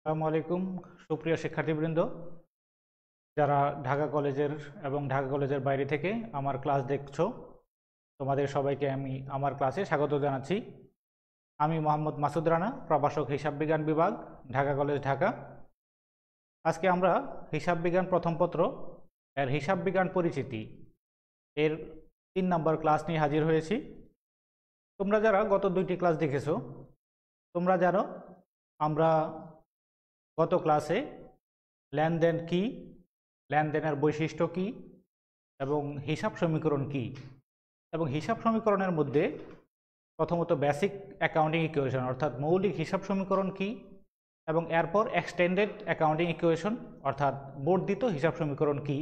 আসসালামু আলাইকুম সুপ্রিয় শিক্ষার্থীবৃন্দ, যারা ঢাকা কলেজের এবং ঢাকা কলেজের বাইরে থেকে আমার ক্লাস দেখছো, তোমাদের সবাইকে আমি আমার ক্লাসে স্বাগত জানাচ্ছি। আমি মোহাম্মদ মাসুদ রানা, প্রভাষক হিসাব বিজ্ঞান বিভাগ, ঢাকা কলেজ, ঢাকা। আজকে আমরা হিসাব বিজ্ঞান প্রথম পত্র এর হিসাব বিজ্ঞান পরিচিতি এর 3 নম্বর ক্লাস নিয়ে হাজির হয়েছি। তোমরা যারা গত 2টি ক্লাস দেখেছো, তোমরা জানো আমরা গত ক্লাসে লেনদেন কি, লেনদেনের বৈশিষ্ট্য কি এবং হিসাব সমীকরণ কি, এবং হিসাব সমীকরণের মধ্যে প্রথমত বেসিক অ্যাকাউন্টিং ইকুয়েশন অর্থাৎ মৌলিক হিসাব সমীকরণ কি, এবং এরপর এক্সটেন্ডেড অ্যাকাউন্টিং ইকুয়েশন অর্থাৎ বর্ধিত হিসাব সমীকরণ কি,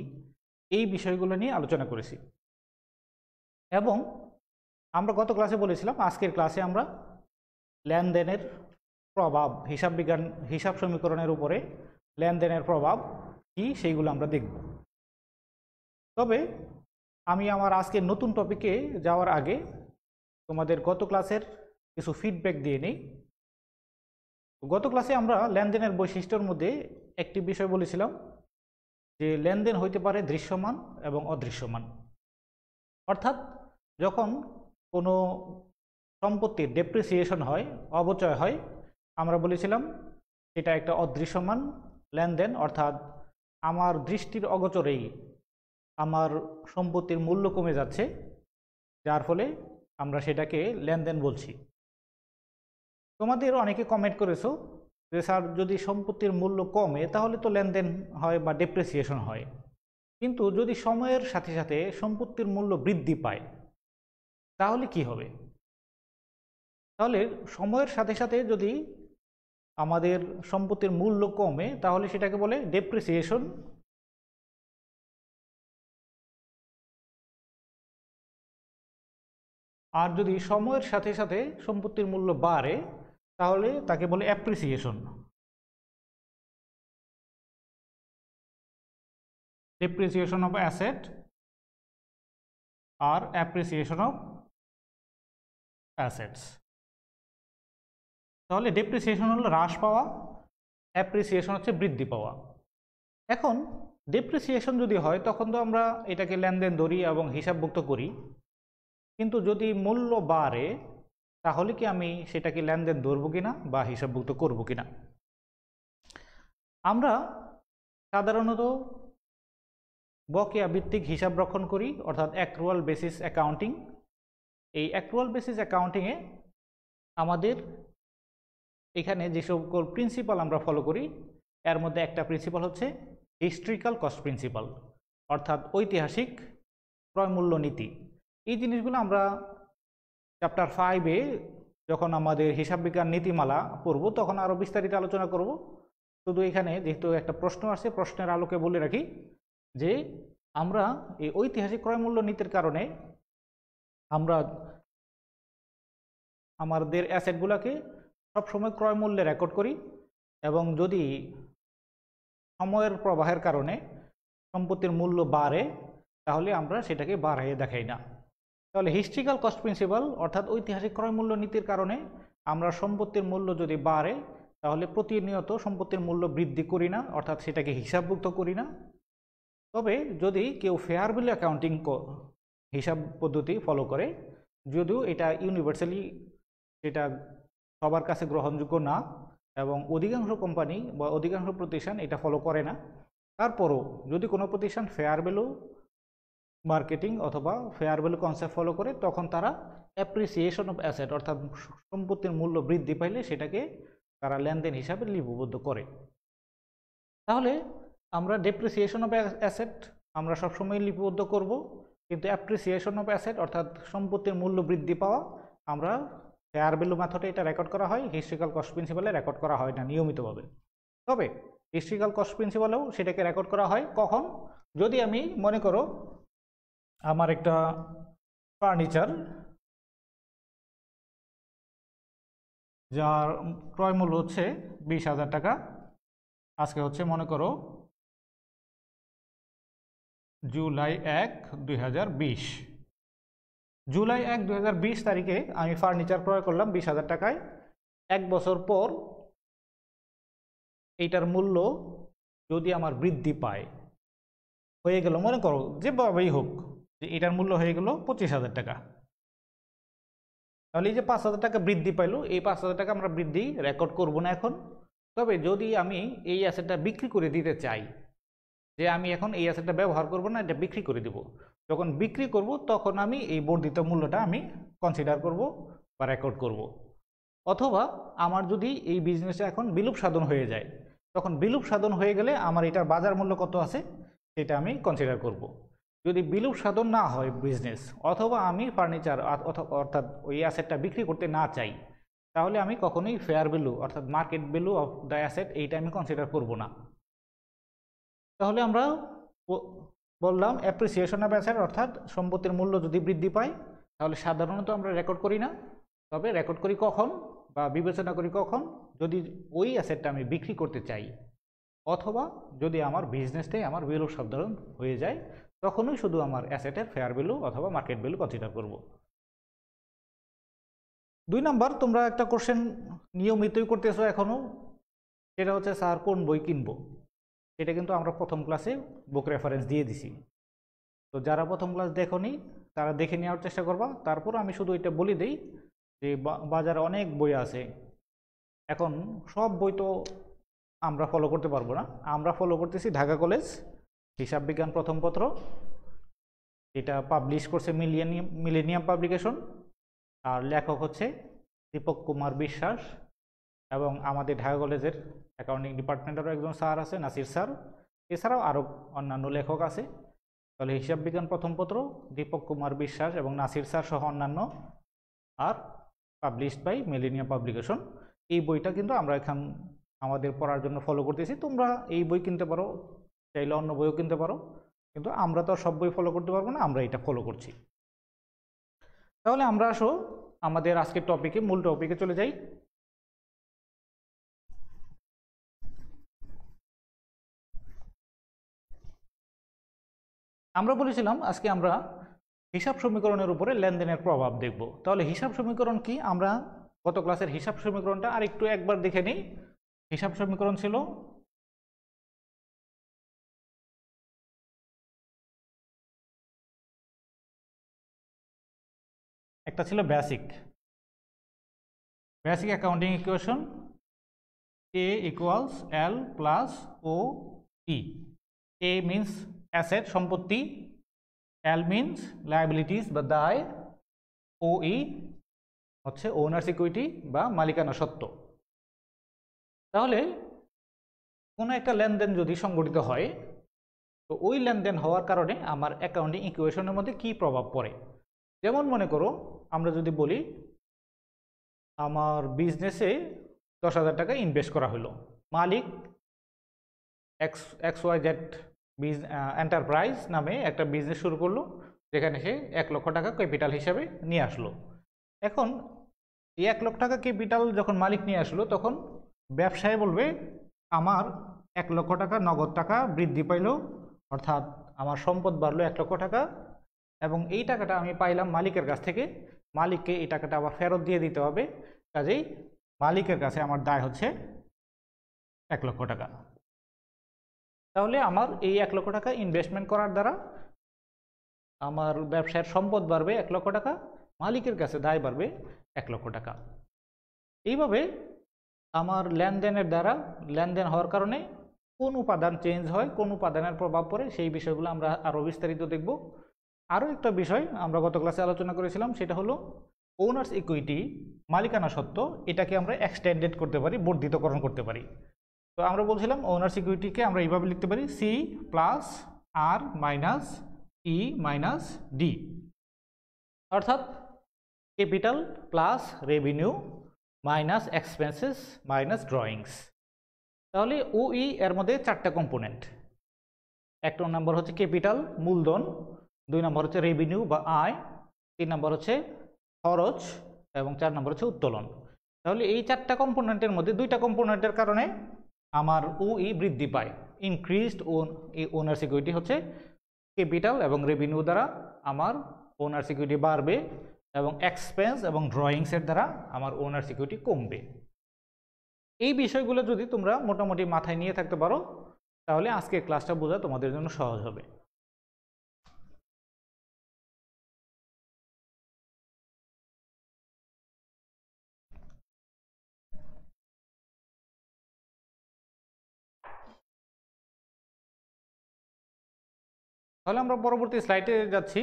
এই বিষয়গুলো নিয়ে আলোচনা করেছি। এবং আমরা গত ক্লাসে বলেছিলাম আজকের ক্লাসে আমরা লেনদেনের প্রভাব, হিসাব সমীকরণের উপরে লেনদেনের প্রভাব কি সেইগুলো আমরা দেখব। তবে আমি আমার আজকের নতুন টপিকে যাওয়ার আগে তোমাদের গত ক্লাসের কিছু ফিডব্যাক দিয়ে নিই। গত ক্লাসে আমরা লেনদেনের বৈশিষ্ট্যের মধ্যে একটি বিষয় বলেছিলাম যে লেনদেন হইতে পারে দৃশ্যমান এবং অদৃশ্যমান। অর্থাৎ যখন কোনো সম্পত্তির ডেপ্রিসিয়েশন হয়, অবচয় হয়, আমরা বলেছিলাম এটা একটা অদৃশ্যমান লেনদেন, অর্থাৎ আমার দৃষ্টির অগোচরেই আমার সম্পত্তির মূল্য কমে যাচ্ছে, যার ফলে আমরা সেটাকে লেনদেন বলছি। তোমাদের অনেকে কমেন্ট করেছো যে স্যার, যদি সম্পত্তির মূল্য কমে তাহলে তো লেনদেন হয় বা ডেপ্রিসিয়েশন হয়, কিন্তু যদি সময়ের সাথে সাথে সম্পত্তির মূল্য বৃদ্ধি পায় তাহলে কি হবে? তাহলে সময়ের সাথে সাথে যদি আমাদের সম্পত্তির মূল্য কমে তাহলে সেটাকে বলে ডেপ্রিসিয়েশন। আর যদি সময়ের সাথে সাথে সম্পত্তির মূল্য বাড়ে তাহলে তাকে বলে অ্যাপ্রিসিয়েশন। ডেপ্রিসিয়েশন অফ অ্যাসেট আর অ্যাপ্রিসিয়েশন অফ অ্যাসেটস। তাহলে ডেপ্রিসিয়েশন হলো হ্রাস পাওয়া, অ্যাপ্রিসিয়েশন হচ্ছে বৃদ্ধি পাওয়া। এখন ডেপ্রিসিয়েশন যদি হয় তখন তো আমরা এটাকে লেনদেন ধরি এবং হিসাবভুক্ত করি, কিন্তু যদি মূল্য বাড়ে তাহলে কি আমি সেটাকে লেনদেন ধরবো কিনা বা হিসাবভুক্ত করব কিনা? আমরা সাধারণত বকেয়া ভিত্তিক হিসাব রক্ষণ করি, অর্থাৎ অ্যাক্রুয়াল বেসিস অ্যাকাউন্টিং। এই অ্যাক্রুয়াল বেসিস অ্যাকাউন্টিংয়ে আমাদের এখানে যে সকল প্রিন্সিপাল আমরা ফলো করি এর মধ্যে একটা প্রিন্সিপাল হচ্ছে হিস্ট্রিক্যাল কস্ট প্রিন্সিপাল, অর্থাৎ ঐতিহাসিক ক্রয়মূল্য নীতি। এই জিনিসগুলো আমরা চ্যাপ্টার 5-এ যখন আমাদের হিসাব বিজ্ঞান নীতিমালা পড়ব তখন আরও বিস্তারিত আলোচনা করব। শুধু এখানে যেহেতু একটা প্রশ্ন আসছে, প্রশ্নের আলোকে বলে রাখি যে আমরা এই ঐতিহাসিক ক্রয়মূল্য নীতির কারণে আমরা আমাদের অ্যাসেটগুলোকে সবসময় ক্রয় মূল্যে রেকর্ড করি, এবং যদি সময়ের প্রবাহের কারণে সম্পত্তির মূল্য বাড়ে তাহলে আমরা সেটাকে বাড়াইয়ে দেখাই না। তাহলে হিস্ট্রিক্যাল কস্ট প্রিন্সিপাল অর্থাৎ ঐতিহাসিক ক্রয় মূল্য নীতির কারণে আমরা সম্পত্তির মূল্য যদি বাড়ে তাহলে প্রতিনিয়ত সম্পত্তির মূল্য বৃদ্ধি করি না, অর্থাৎ সেটাকে হিসাবভুক্ত করি না। তবে যদি কেউ ফেয়ার ভ্যালু অ্যাকাউন্টিং হিসাব পদ্ধতি ফলো করে, যদিও এটা ইউনিভার্সালি সেটা সবার কাছে গ্রহণযোগ্য না এবং অধিকাংশ কোম্পানি বা অধিকাংশ প্রতিষ্ঠান এটা ফলো করে না, তারপরও যদি কোনো প্রতিষ্ঠান ফেয়ার ভ্যালু মার্কেটিং অথবা ফেয়ার ভ্যালু কনসেপ্ট ফলো করে তখন তারা অ্যাপ্রিসিয়েশন অফ অ্যাসেট অর্থাৎ সম্পত্তির মূল্য বৃদ্ধি পাইলে সেটাকে তারা লেনদেন হিসাবে লিপিবদ্ধ করে। তাহলে আমরা ডেপ্রিসিয়েশন অফ অ্যাসেট আমরা সবসময় লিপিবদ্ধ করব, কিন্তু অ্যাপ্রিসিয়েশন অফ অ্যাসেট অর্থাৎ সম্পত্তির মূল্য বৃদ্ধি পাওয়া আমরা ফেয়ার ভ্যালু মেথডে এটা রেকর্ড করা হয়, হিস্ট্রিক্যাল কস্ট প্রিন্সিপালে রেকর্ড করা হয় না নিয়মিতভাবে। তবে হিস্ট্রিক্যাল কস্ট প্রিন্সিপালেও সেটাকে রেকর্ড করা হয় কখন? যদি আমি মনে করো আমার একটা ফার্নিচার যার ক্রয় মূল্য হচ্ছে 20,000 টাকা, আজকে হচ্ছে মনে করো জুলাই 1, 2020। জুলাই 1, 2020 তারিখে আমি ফার্নিচার ক্রয় করলাম 20,000 টাকায়। 1 বছর পর এইটার মূল্য যদি আমার বৃদ্ধি পায়, হয়ে গেল, মনে করো যেভাবেই হোক যে এটার মূল্য হয়ে গেল 25,000 টাকা, তাহলে এই যে 5,000 টাকা বৃদ্ধি পাইলো, এই 5,000 টাকা আমরা বৃদ্ধি রেকর্ড করব না এখন। তবে যদি আমি এই অ্যাসেটটা বিক্রি করে দিতে চাই, যে আমি এখন এই অ্যাসেটটা ব্যবহার করব না, এটা বিক্রি করে দিব, যখন বিক্রি করব তখন আমি এই বর্ধিত মূল্যটা আমি কনসিডার করব বা রেকর্ড করব। অথবা আমার যদি এই বিজনেসটা এখন বিলুপ সাধন হয়ে যায়, তখন বিলুপ সাধন হয়ে গেলে আমার এটার বাজার মূল্য কত আছে সেটা আমি কনসিডার করব। যদি বিলুপ সাধন না হয় বিজনেস, অথবা আমি ফার্নিচার অর্থাৎ ওই অ্যাসেটটা বিক্রি করতে না চাই, তাহলে আমি কখনোই ফেয়ার ভ্যালু অর্থাৎ market value of the asset এইটা আমি কনসিডার করব না। তাহলে আমরা বললাম অ্যাপ্রিসিয়েশন অফ অ্যাসেট অর্থাৎ সম্পত্তির মূল্য যদি বৃদ্ধি পায়, তাহলে সাধারণত আমরা রেকর্ড করি না। তবে রেকর্ড করি কখন বা বিবেচনা করি কখন, যদি ওই অ্যাসেটটা আমি বিক্রি করতে চাই, অথবা যদি আমার বিজনেসটাই আমার ভ্যালু সাধারণ হয়ে যায়, তখনই শুধু আমার অ্যাসেটের ফেয়ার ভ্যালু অথবা মার্কেট ভ্যালু কনসিডার করব। 2 নাম্বার, তোমরা একটা কোশ্চেন নিয়মিতই করতেছো এখনো, সেটা হচ্ছে স্যার কোন বই কিনবো। সেটা কিন্তু আমরা প্রথম ক্লাসে বুক রেফারেন্স দিয়ে দিছি। তো যারা প্রথম ক্লাস দেখোনি তারা দেখে নেওয়ার চেষ্টা করবা। তারপর আমি শুধু এটা বলে দিই যে বাজারে অনেক বই আছে, এখন সব বই তো আমরা ফলো করতে পারবো না। আমরা ফলো করতেছি ঢাকা কলেজ হিসাব বিজ্ঞান প্রথম পত্র, এটা পাবলিশ করছে মিলেনিয়াম পাবলিকেশন, আর লেখক হচ্ছে দীপক কুমার বিশ্বাস, এবং আমাদের ঢাকা কলেজের অ্যাকাউন্টিং ডিপার্টমেন্টেরও একজন স্যার আছে, নাসির স্যার। এছাড়াও আরও অন্যান্য লেখক আছে। তাহলে হিসাব বিজ্ঞান প্রথম পত্র, দীপক কুমার বিশ্বাস এবং নাসির স্যার সহ অন্যান্য, আর পাবলিশড বাই মিলেনিয়াম পাবলিকেশন। এই বইটা কিন্তু আমরা এখন আমাদের পড়ার জন্য ফলো করতেছি। তোমরা এই বই কিনতে পারো, চাইলে অন্য বইও কিনতে পারো, কিন্তু আমরা তো সব বই ফলো করতে পারবো না, আমরা এটা ফলো করছি। তাহলে আমরা আসো আমাদের আজকের টপিকে, মূল টপিকে চলে যাই। আমরা বলেছিলাম আজকে আমরা হিসাব সমীকরণের উপরে লেনদেনের প্রভাব দেখব। তাহলে হিসাব সমীকরণ কি, আমরা গত ক্লাসের হিসাব সমীকরণটা আরেকটু একবার দেখে নিই। হিসাব সমীকরণ ছিল একটা ছিল basic accounting equation, A equals L plus O E. A means asset সম্পত্তি, এল মিনস লায়াবিলিটিস বা দায়, ও ই হচ্ছে ওনার্স ইকুইটি বা মালিকানা সত্ত্ব। তাহলে কোনো একটা লেনদেন যদি সংগঠিত হয়, তো ওই লেনদেন হওয়ার কারণে আমার অ্যাকাউন্টিং ইকুয়েশনের মধ্যে কি প্রভাব পড়ে। যেমন মনে করো আমরা যদি বলি আমার বিজনেসে 10,000 টাকা ইনভেস্ট করা হলো, মালিক XYZ এন্টারপ্রাইজ নামে একটা বিজনেস শুরু করলো, যেখানে সে 1 লক্ষ টাকা ক্যাপিটাল হিসাবে নিয়ে আসলো। এখন এই 1 লক্ষ টাকা ক্যাপিটাল যখন মালিক নিয়ে আসলো, তখন ব্যবসায়ী বলবে আমার 1 লক্ষ টাকা নগদ টাকা বৃদ্ধি পাইল, অর্থাৎ আমার সম্পদ বাড়লো 1 লক্ষ টাকা, এবং এই টাকাটা আমি পাইলাম মালিকের কাছ থেকে, মালিককে এই টাকাটা আবার ফেরত দিয়ে দিতে হবে। কাজেই মালিকের কাছে আমার দায় হচ্ছে 1 লক্ষ টাকা। তাহলে আমার এই 1 লক্ষ টাকা ইনভেস্টমেন্ট করার দ্বারা আমার ব্যবসার সম্পদ বাড়বে 1 লক্ষ টাকা, মালিকের কাছে দায় বাড়বে 1 লক্ষ টাকা। এইভাবে আমার লেনদেনের দ্বারা, লেনদেন হওয়ার কারণে কোন উপাদান চেঞ্জ হয়, কোন উপাদানের প্রভাব পড়ে, সেই বিষয়গুলো আমরা আরও বিস্তারিত দেখব। আরও একটা বিষয় আমরা গত ক্লাসে আলোচনা করেছিলাম, সেটা হলো ওনার্স ইকুইটি, মালিকানা সত্ত্ব, এটাকে আমরা এক্সটেন্ডেড করতে পারি, বর্ধিতকরণ করতে পারি। তো আমরা বলছিলাম ওনার্স ইকুইটিকে আমরা এইভাবে লিখতে পারি, সি প্লাস আর মাইনাস ই মাইনাস ডি, অর্থাৎ capital plus revenue minus expenses minus drawings. তাহলে ওই এর মধ্যে 4টা কম্পোনেন্ট। 1 নম্বর হচ্ছে ক্যাপিটাল মূলধন, 2 নম্বর হচ্ছে রেভিনিউ বা আয়, 3 নম্বর হচ্ছে খরচ, এবং 4 নম্বর হচ্ছে উত্তোলন। তাহলে এই 4টা কম্পোনেন্টের মধ্যে 2টা কম্পোনেন্টের কারণে আমার ওই বৃদ্ধি পায়। ইনক্রিজড ওনার্স ইকুইটি হচ্ছে ক্যাপিটাল এবং রেভিনিউ দ্বারা আমার ওনার্স ইকুইটি বাড়বে, এবং এক্সপেন্স এবং ড্রয়িংসের দ্বারা আমার ওনার্স ইকুইটি কমবে। এই বিষয়গুলো যদি তোমরা মোটামুটি মাথায় নিয়ে থাকতে পারো তাহলে আজকের ক্লাসটা বোঝা তোমাদের জন্য সহজ হবে। তাহলে আমরা পরবর্তী স্লাইডে যাচ্ছি।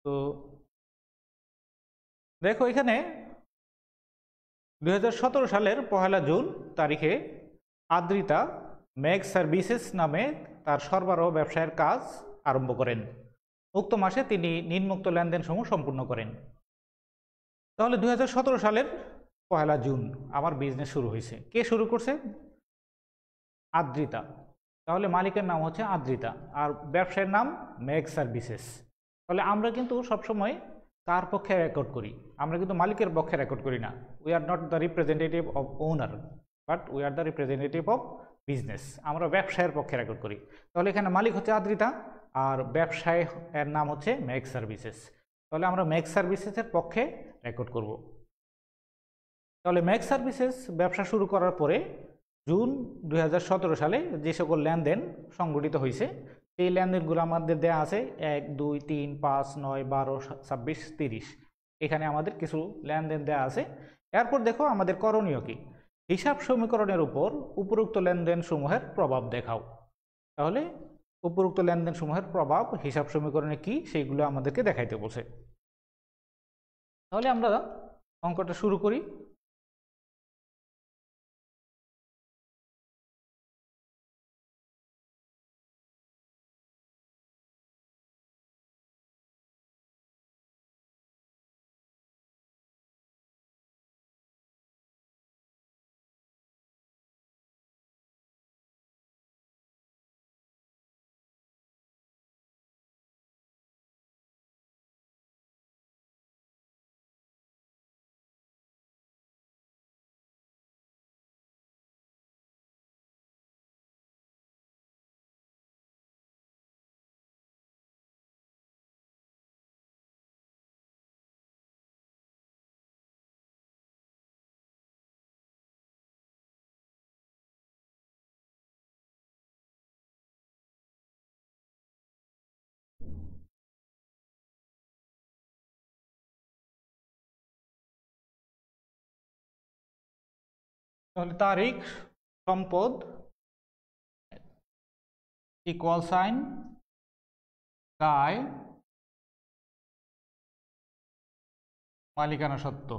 তো দেখো এখানে 2017 সালের 1 জুন তারিখে আদ্রিতা মেঘ সার্ভিসেস নামে তার সরবরাহ ব্যবসায়ের কাজ আরম্ভ করেন। উক্ত মাসে তিনি নিম্নোক্ত লেনদেনসমূহ সম্পূর্ণ করেন। তাহলে 2017 সালের 1 জুন আমার বিজনেস শুরু হয়েছে। কে শুরু করছে? আদ্রিতা। তাহলে মালিকের নাম হচ্ছে আদ্রিতা আর ব্যবসায়ের নাম মেঘ সার্ভিসেস। তাহলে আমরা কিন্তু সবসময় কার পক্ষে রেকর্ড করি? আমরা কিন্তু মালিকের পক্ষে রেকর্ড করি না। We are not the representative of owner, but we are the representative of business. আমরা ব্যবসায়ের পক্ষে রেকর্ড করি। তাহলে এখানে মালিক হচ্ছে আদ্রিতা আর ব্যবসায়ের নাম হচ্ছে মেঘ সার্ভিসেস। তাহলে আমরা মেঘ সার্ভিসেসের পক্ষে রেকর্ড করব। তাহলে মেঘ সার্ভিসেস ব্যবসা শুরু করার পরে জুন 2017 সালে যে সকল লেনদেন সংগঠিত হয়েছে সেই লেনদেনগুলো আমাদের দেওয়া আছে 1, 2, 3, 5, 9, 12, 26, 30। এখানে আমাদের কিছু লেনদেন দেওয়া আছে। এরপর দেখো আমাদের করণীয় কি? হিসাব সমীকরণের উপর উপরোক্ত লেনদেন সমূহের প্রভাব দেখাও। তাহলে উপরোক্ত লেনদেন সমূহের প্রভাব হিসাব সমীকরণে কি সেইগুলো আমাদেরকে দেখাইতে বলছে। তাহলে আমরা অঙ্কটা শুরু করি। তাহলে তারিখ, সম্পদ, ইকুয়াল সাইন, দায়, মালিকানা সত্ত্ব।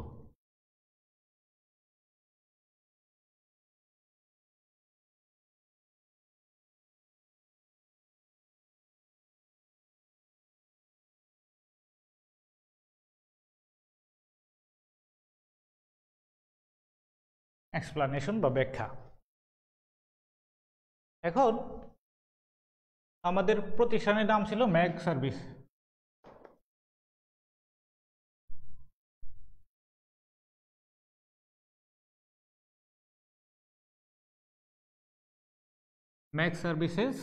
এক্সপ্লানেশন বা ব্যাখ্যা। এখন আমাদের প্রতিষ্ঠানের নাম ছিল মেঘ সার্ভিস। মেঘ সার্ভিসেস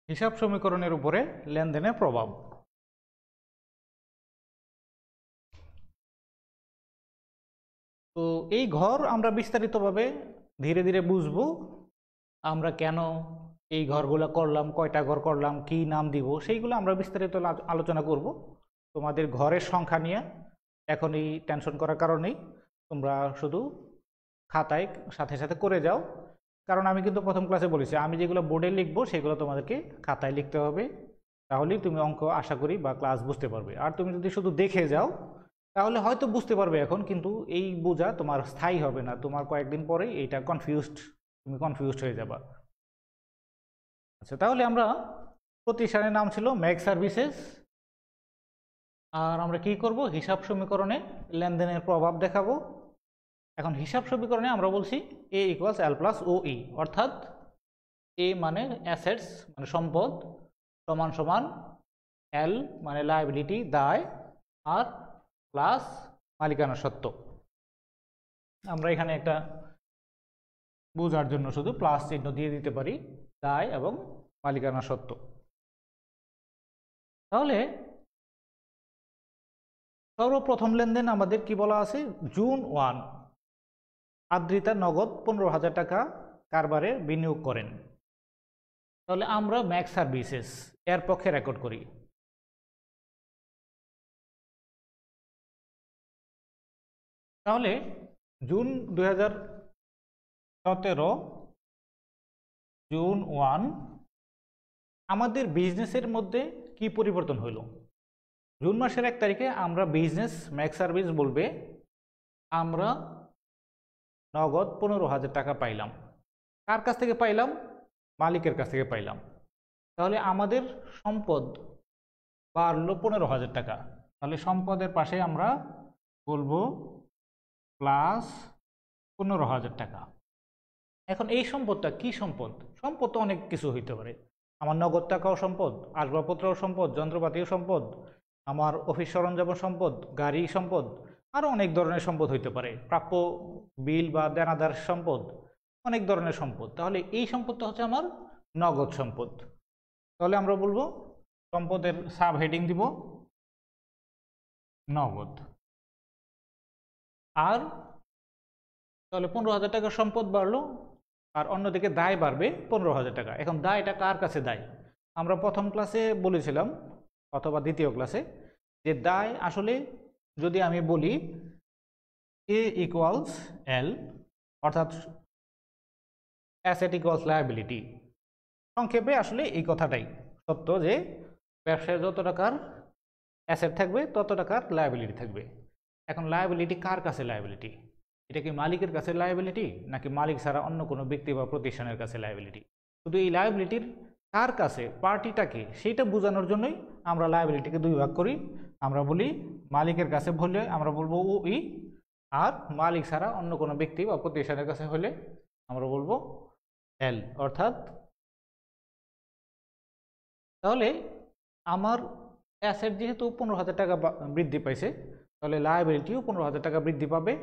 হিসাব সমীকরণের উপরে লেনদেনের প্রভাব। তো এই ঘর আমরা বিস্তারিতভাবে ধীরে ধীরে বুঝবো। আমরা কেন এই ঘরগুলো করলাম, কয়টা ঘর করলাম, কি নাম দিব, সেইগুলো আমরা বিস্তারিত আলোচনা করব। তোমাদের ঘরের সংখ্যা নিয়ে এখনই টেনশন করার কারণেই তোমরা শুধু খাতায় সাথে সাথে করে যাও। কারণ আমি কিন্তু প্রথম ক্লাসে বলেছি আমি যেগুলো বোর্ডে লিখবো সেগুলো তোমাদেরকে খাতায় লিখতে হবে। তাহলেই তুমি অঙ্ক আশা করি বা ক্লাস বুঝতে পারবে। আর তুমি যদি শুধু দেখে যাও তাহলে হয়তো বুঝতে পারবে এখন, কিন্তু এই বোঝা তোমার স্থায়ী হবে না। তোমার কয়েকদিন পরেই এইটা তুমি কনফিউজড হয়ে যাবা। আচ্ছা, তাহলে আমরা প্রতিষ্ঠানের নাম ছিল মেঘ সার্ভিসেস। আর আমরা কি করব? হিসাব সমীকরণে লেনদেনের প্রভাব দেখাবো। এখন হিসাব সমীকরণে আমরা বলছি A = L + OE, অর্থাৎ এ মানে অ্যাসেটস মানে সম্পদ সমান সমান এল মানে লায়াবিলিটি দায় আর প্লাস মালিকানা সত্ত্ব। আমরা এখানে একটা বোঝার জন্য শুধু প্লাস চিহ্ন দিয়ে দিতে পারি দায় এবং মালিকানা সত্ত্ব। তাহলে সর্বপ্রথম লেনদেন আমাদের কি বলা আছে, জুন 1 আদ্রিতা নগদ 15,000 টাকা কারবারে বিনিয়োগ করেন। তাহলে আমরা ম্যাক্স সার্ভিসেস এর পক্ষে রেকর্ড করি। তাহলে জুন 2017 জুন 1 আমাদের বিজনেসের মধ্যে কি পরিবর্তন হলো। জুন মাসের 1 তারিখে আমরা বিজনেস ম্যাক্স সার্ভিস বলবে আমরা নগদ 15,000 টাকা পাইলাম। কার কাছ থেকে পাইলাম? মালিকের কাছ থেকে পাইলাম। তাহলে আমাদের সম্পদ বাড়লো 15,000 টাকা। তাহলে সম্পদের পাশে আমরা বলবো প্লাস 15,000 টাকা। এখন এই সম্পদটা কি সম্পদ? সম্পদ তো অনেক কিছু হইতে পারে। আমার নগদ টাকাও সম্পদ, আসবাবপত্রও সম্পদ, যন্ত্রপাতিও সম্পদ, আমার অফিস সরঞ্জামও সম্পদ, গাড়ি সম্পদ, আরও অনেক ধরনের সম্পদ হইতে পারে, প্রাপ্য বিল বা দেনাদার সম্পদ, অনেক ধরনের সম্পদ। তাহলে এই সম্পদটা হচ্ছে আমার নগদ সম্পদ। তাহলে আমরা বলবো সম্পদের সাব হেডিং দিব নগদ। আর তাহলে 15,000 টাকার সম্পদ বাড়লো আর অন্যদিকে দায় বাড়বে 15,000 টাকা। এখন দায়টা কার কাছে দায়? আমরা প্রথম ক্লাসে বলেছিলাম অথবা দ্বিতীয় ক্লাসে যে দায় আসলে যদি আমি বলি এ ইকুয়ালস এল অর্থাৎ অ্যাসেট ইকুয়ালস লায়াবিলিটি, সংক্ষেপে আসলে এই কথাটাই সত্য যে ব্যবসায় যত টাকার অ্যাসেট থাকবে তত টাকার লায়াবিলিটি থাকবে। এখন লায়াবিলিটি কার কাছে লায়াবিলিটি? এটা কি মালিকের কাছে লায়াবিলিটি নাকি মালিক ছাড়া অন্য কোনো ব্যক্তি বা প্রতিষ্ঠানের কাছে লায়াবিলিটি? শুধু এই লায়াবিলিটির কার কাছে, পার্টিটাকে, সেইটা বোঝানোর জন্যই আমরা লায়াবিলিটিকে দুই ভাগ করি। আমরা বলি মালিকের কাছে হলে আমরা বলবো ও ই, আর মালিক ছাড়া অন্য কোনো ব্যক্তি বা প্রতিষ্ঠানের কাছে হলে আমরা বলবো এল অর্থাৎ। তাহলে আমার অ্যাসেট যেহেতু 15,000 টাকা বৃদ্ধি পাইছে, তাহলে লায়াবিলিটিও 15,000 টাকা বৃদ্ধি পাবে।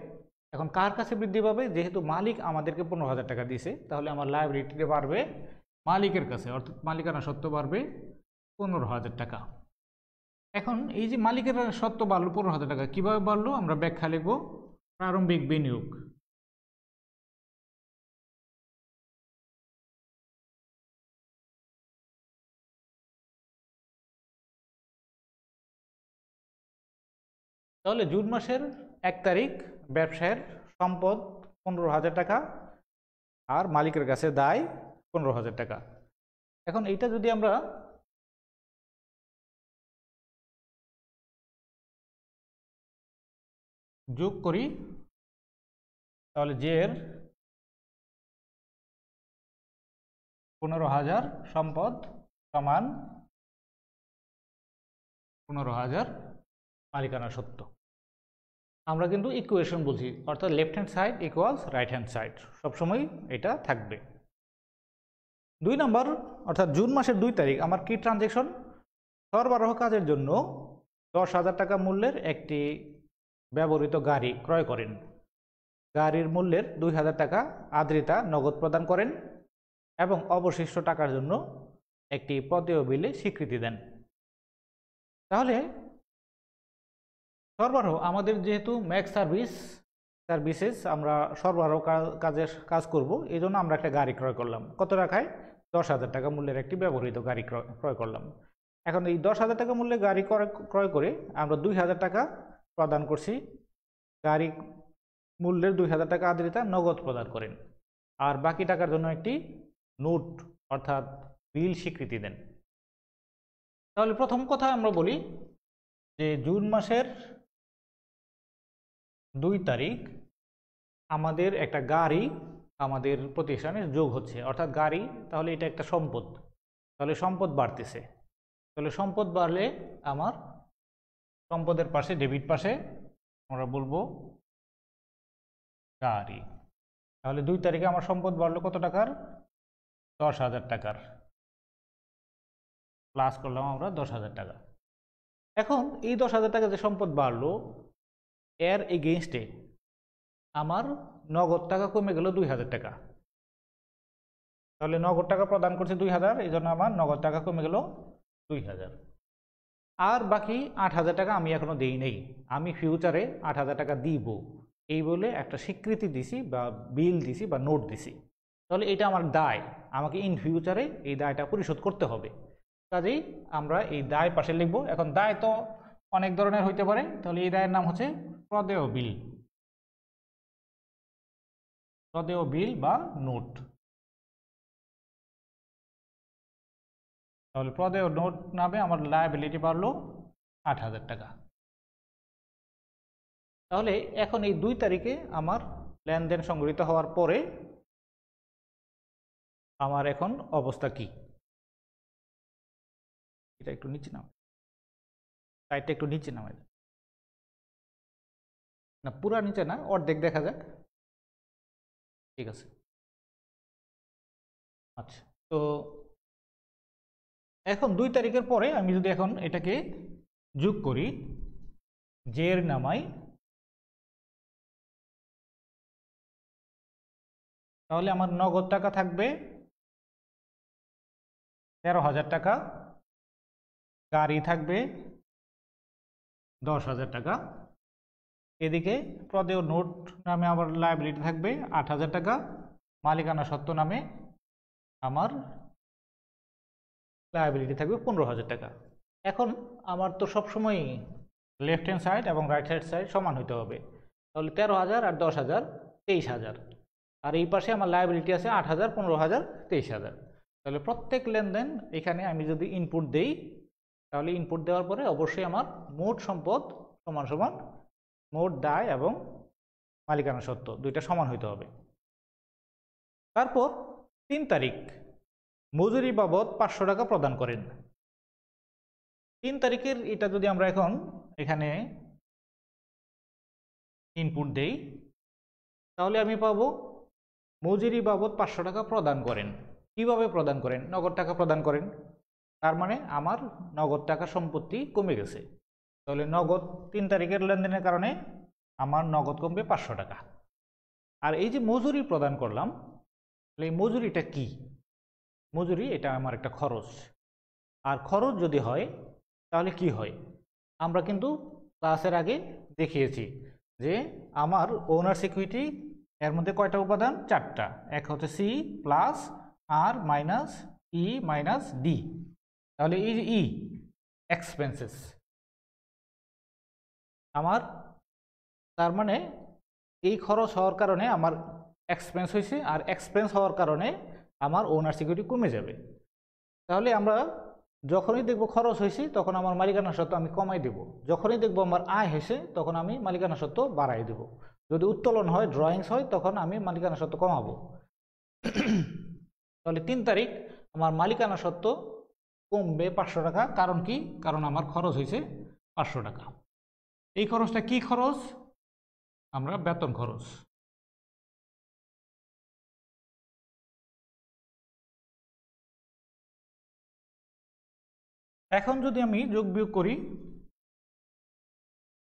এখন কার কাছে বৃদ্ধি পাবে? যেহেতু মালিক আমাদেরকে 15,000 টাকা দিয়েছে, তাহলে আমার লায়াবিলিটিটা বাড়বে মালিকের কাছে, অর্থাৎ মালিকানা সত্ত্ব বাড়বে 15,000 টাকা। এখন এই যে মালিকের সত্ত্ব বাড়লো 15,000 টাকা, কীভাবে বাড়লো আমরা ব্যাখ্যা লিখব প্রারম্ভিক বিনিয়োগ। তাহলে জুন মাসের 1 তারিখ ব্যবসায়ের সম্পদ 15,000 টাকা আর মালিকের কাছে দায় 15,000 টাকা। এখন এইটা যদি আমরা যোগ করি তাহলে জের 15,000 সম্পদ সমান 15,000 মালিকানা সত্ত্ব। আমরা কিন্তু ইকুয়েশন বলছি, অর্থাৎ left hand side equals right hand side, সবসময় এটা থাকবে। 2 নম্বর অর্থাৎ জুন মাসের 2 তারিখ আমার কি ট্রানজ্যাকশন? সরবরাহ কাজের জন্য 10,000 টাকা মূল্যের একটি ব্যবহৃত গাড়ি ক্রয় করেন। গাড়ির মূল্যের 2,000 টাকা আদ্রিতা নগদ প্রদান করেন এবং অবশিষ্ট টাকার জন্য একটি প্রদেয় বিলে স্বীকৃতি দেন। তাহলে সরবরাহ আমাদের যেহেতু ম্যাক্স সার্ভিসেস আমরা সরবরাহ কাজ করব, এই জন্য আমরা একটা গাড়ি ক্রয় করলাম। কত টাকায়? 10,000 টাকা মূল্যের একটি ব্যবহৃত গাড়ি ক্রয় করলাম। এখন এই 10,000 টাকা মূল্যের গাড়ি ক্রয় করে আমরা 2,000 টাকা প্রদান করছি। গাড়ি মূল্যের 2,000 টাকা আদ্রিতা নগদ প্রদান করেন আর বাকি টাকার জন্য একটি নোট অর্থাৎ বিল স্বীকৃতি দেন। তাহলে প্রথম কথা আমরা বলি যে জুন মাসের 2 তারিখ আমাদের একটা গাড়ি আমাদের প্রতিষ্ঠানে যোগ হচ্ছে, অর্থাৎ গাড়ি, তাহলে এটা একটা সম্পদ, তাহলে সম্পদ বাড়তেছে। তাহলে সম্পদ বাড়লে আমার সম্পদের পাশে ডেবিট পাশে আমরা বলবো গাড়ি। তাহলে 2 তারিখে আমার সম্পদ বাড়লো কত টাকার? 10,000 টাকার, প্লাস করলাম আমরা 10,000 টাকা। এখন এই 10,000 টাকা যে সম্পদ বাড়লো, এর এগেইনস্টে আমার নগদ টাকা কমে গেল 2,000 টাকা। তাহলে নগদ টাকা প্রদান করছে 2,000, এই জন্য আমার নগদ টাকা কমে গেল 2,000। আর বাকি 8,000 টাকা আমি এখনো দিই নেই, আমি ফিউচারে 8,000 টাকা দিব এই বলে একটা স্বীকৃতি দিছি বা বিল দিছি বা নোট দিছি। তাহলে এটা আমার দায়, আমাকে ইন ফিউচারে এই দায়টা পরিশোধ করতে হবে। কাজেই আমরা এই দায় পাশে লিখব। এখন দায় তো অনেক ধরনের হইতে পারে, তাহলে এই দায়ের নাম হচ্ছে প্রদেয় বিল, প্রদেয় বিল বা নোট। তাহলে প্রদেয় নোট নামে আমার লায়াবিলিটি বাড়লো 8,000 টাকা। তাহলে এখন এই 2 তারিখে আমার লেনদেন সংগৃহীত হওয়ার পরে আমার এখন অবস্থা কি? এটা একটু নিচে নাও, সাইডটা একটু নিচে নামাই না, পুরা নিচে না, অর্ধেক দেখা যাক। ঠিক আছে, আচ্ছা। তো এখন 2 তারিখের পরে আমি যদি এখন এটাকে যোগ করি, জের নামাই, তাহলে আমার নগদ টাকা থাকবে 13,000 টাকা, গাড়ি থাকবে 10,000 টাকা, এদিকে প্রদেয় নোট নামে আমার লায়াবিলিটি থাকবে 8,000 টাকা, মালিকানা সত্ত্ব নামে আমার লায়াবিলিটি থাকবে 15,000 টাকা। এখন আমার তো সবসময় লেফট হ্যান্ড সাইড এবং রাইট হ্যান্ড সাইড সমান হইতে হবে। তাহলে 13,000 আর 10,000 23,000, আর এই পাশে আমার লায়াবিলিটি আছে 8,000, 15,000, 23,000। তাহলে প্রত্যেক লেনদেন এখানে আমি যদি ইনপুট দেই, তাহলে ইনপুট দেওয়ার পরে অবশ্যই আমার মোট সম্পদ সমান সমান মোট দায় এবং মালিকানা সত্ত্ব দুইটা সমান হইতে হবে। তারপর 3 তারিখ মজুরি বাবদ 500 টাকা প্রদান করেন। 3 তারিখের এটা যদি আমরা এখন এখানে ইনপুট দেই, তাহলে আমি পাবো মজুরি বাবদ 500 টাকা প্রদান করেন। কিভাবে প্রদান করেন? নগদ টাকা প্রদান করেন, তার মানে আমার নগদ টাকা সম্পত্তি কমে গেছে। তাহলে নগদ 3 তারিখের লেনদেনের কারণে আমার নগদ কমবে 500 টাকা। আর এই যে মজুরি প্রদান করলাম, তাহলে এই মজুরিটা কি? মজুরি এটা আমার একটা খরচ, আর খরচ যদি হয় তাহলে কি হয়? আমরা কিন্তু ক্লাসের আগে দেখিয়েছি যে আমার ওনার সিকিউরিটি এর মধ্যে কয়টা উপাদান? 4টা। এক হচ্ছে সি প্লাস আর মাইনাস ই মাইনাস ডি। তাহলে এই যে ই এক্সপেন্সেস আমার, তার মানে এই খরচ হওয়ার কারণে আমার এক্সপেন্স হয়েছে, আর এক্সপেন্স হওয়ার কারণে আমার ওনার সিকিউরিটি কমে যাবে। তাহলে আমরা যখনই দেখব খরচ হয়েছে তখন আমার মালিকানা সত্ত্ব আমি কমাই দেব, যখনই দেখব আমার আয় হয়েছে তখন আমি মালিকানা সত্ত্ব বাড়াই দেব। যদি উত্তোলন হয়, ড্রয়িংস হয়, তখন আমি মালিকানা সত্ত্ব কমাবো। তাহলে 3 তারিখ আমার মালিকানা সত্ত্ব কমবে 500 টাকা। কারণ কি? কারণ আমার খরচ হয়েছে 500 টাকা। এই খরচটা কি খরচ? আমরা বেতন খরচ। এখন যদি আমি যোগ বিয়োগ করি,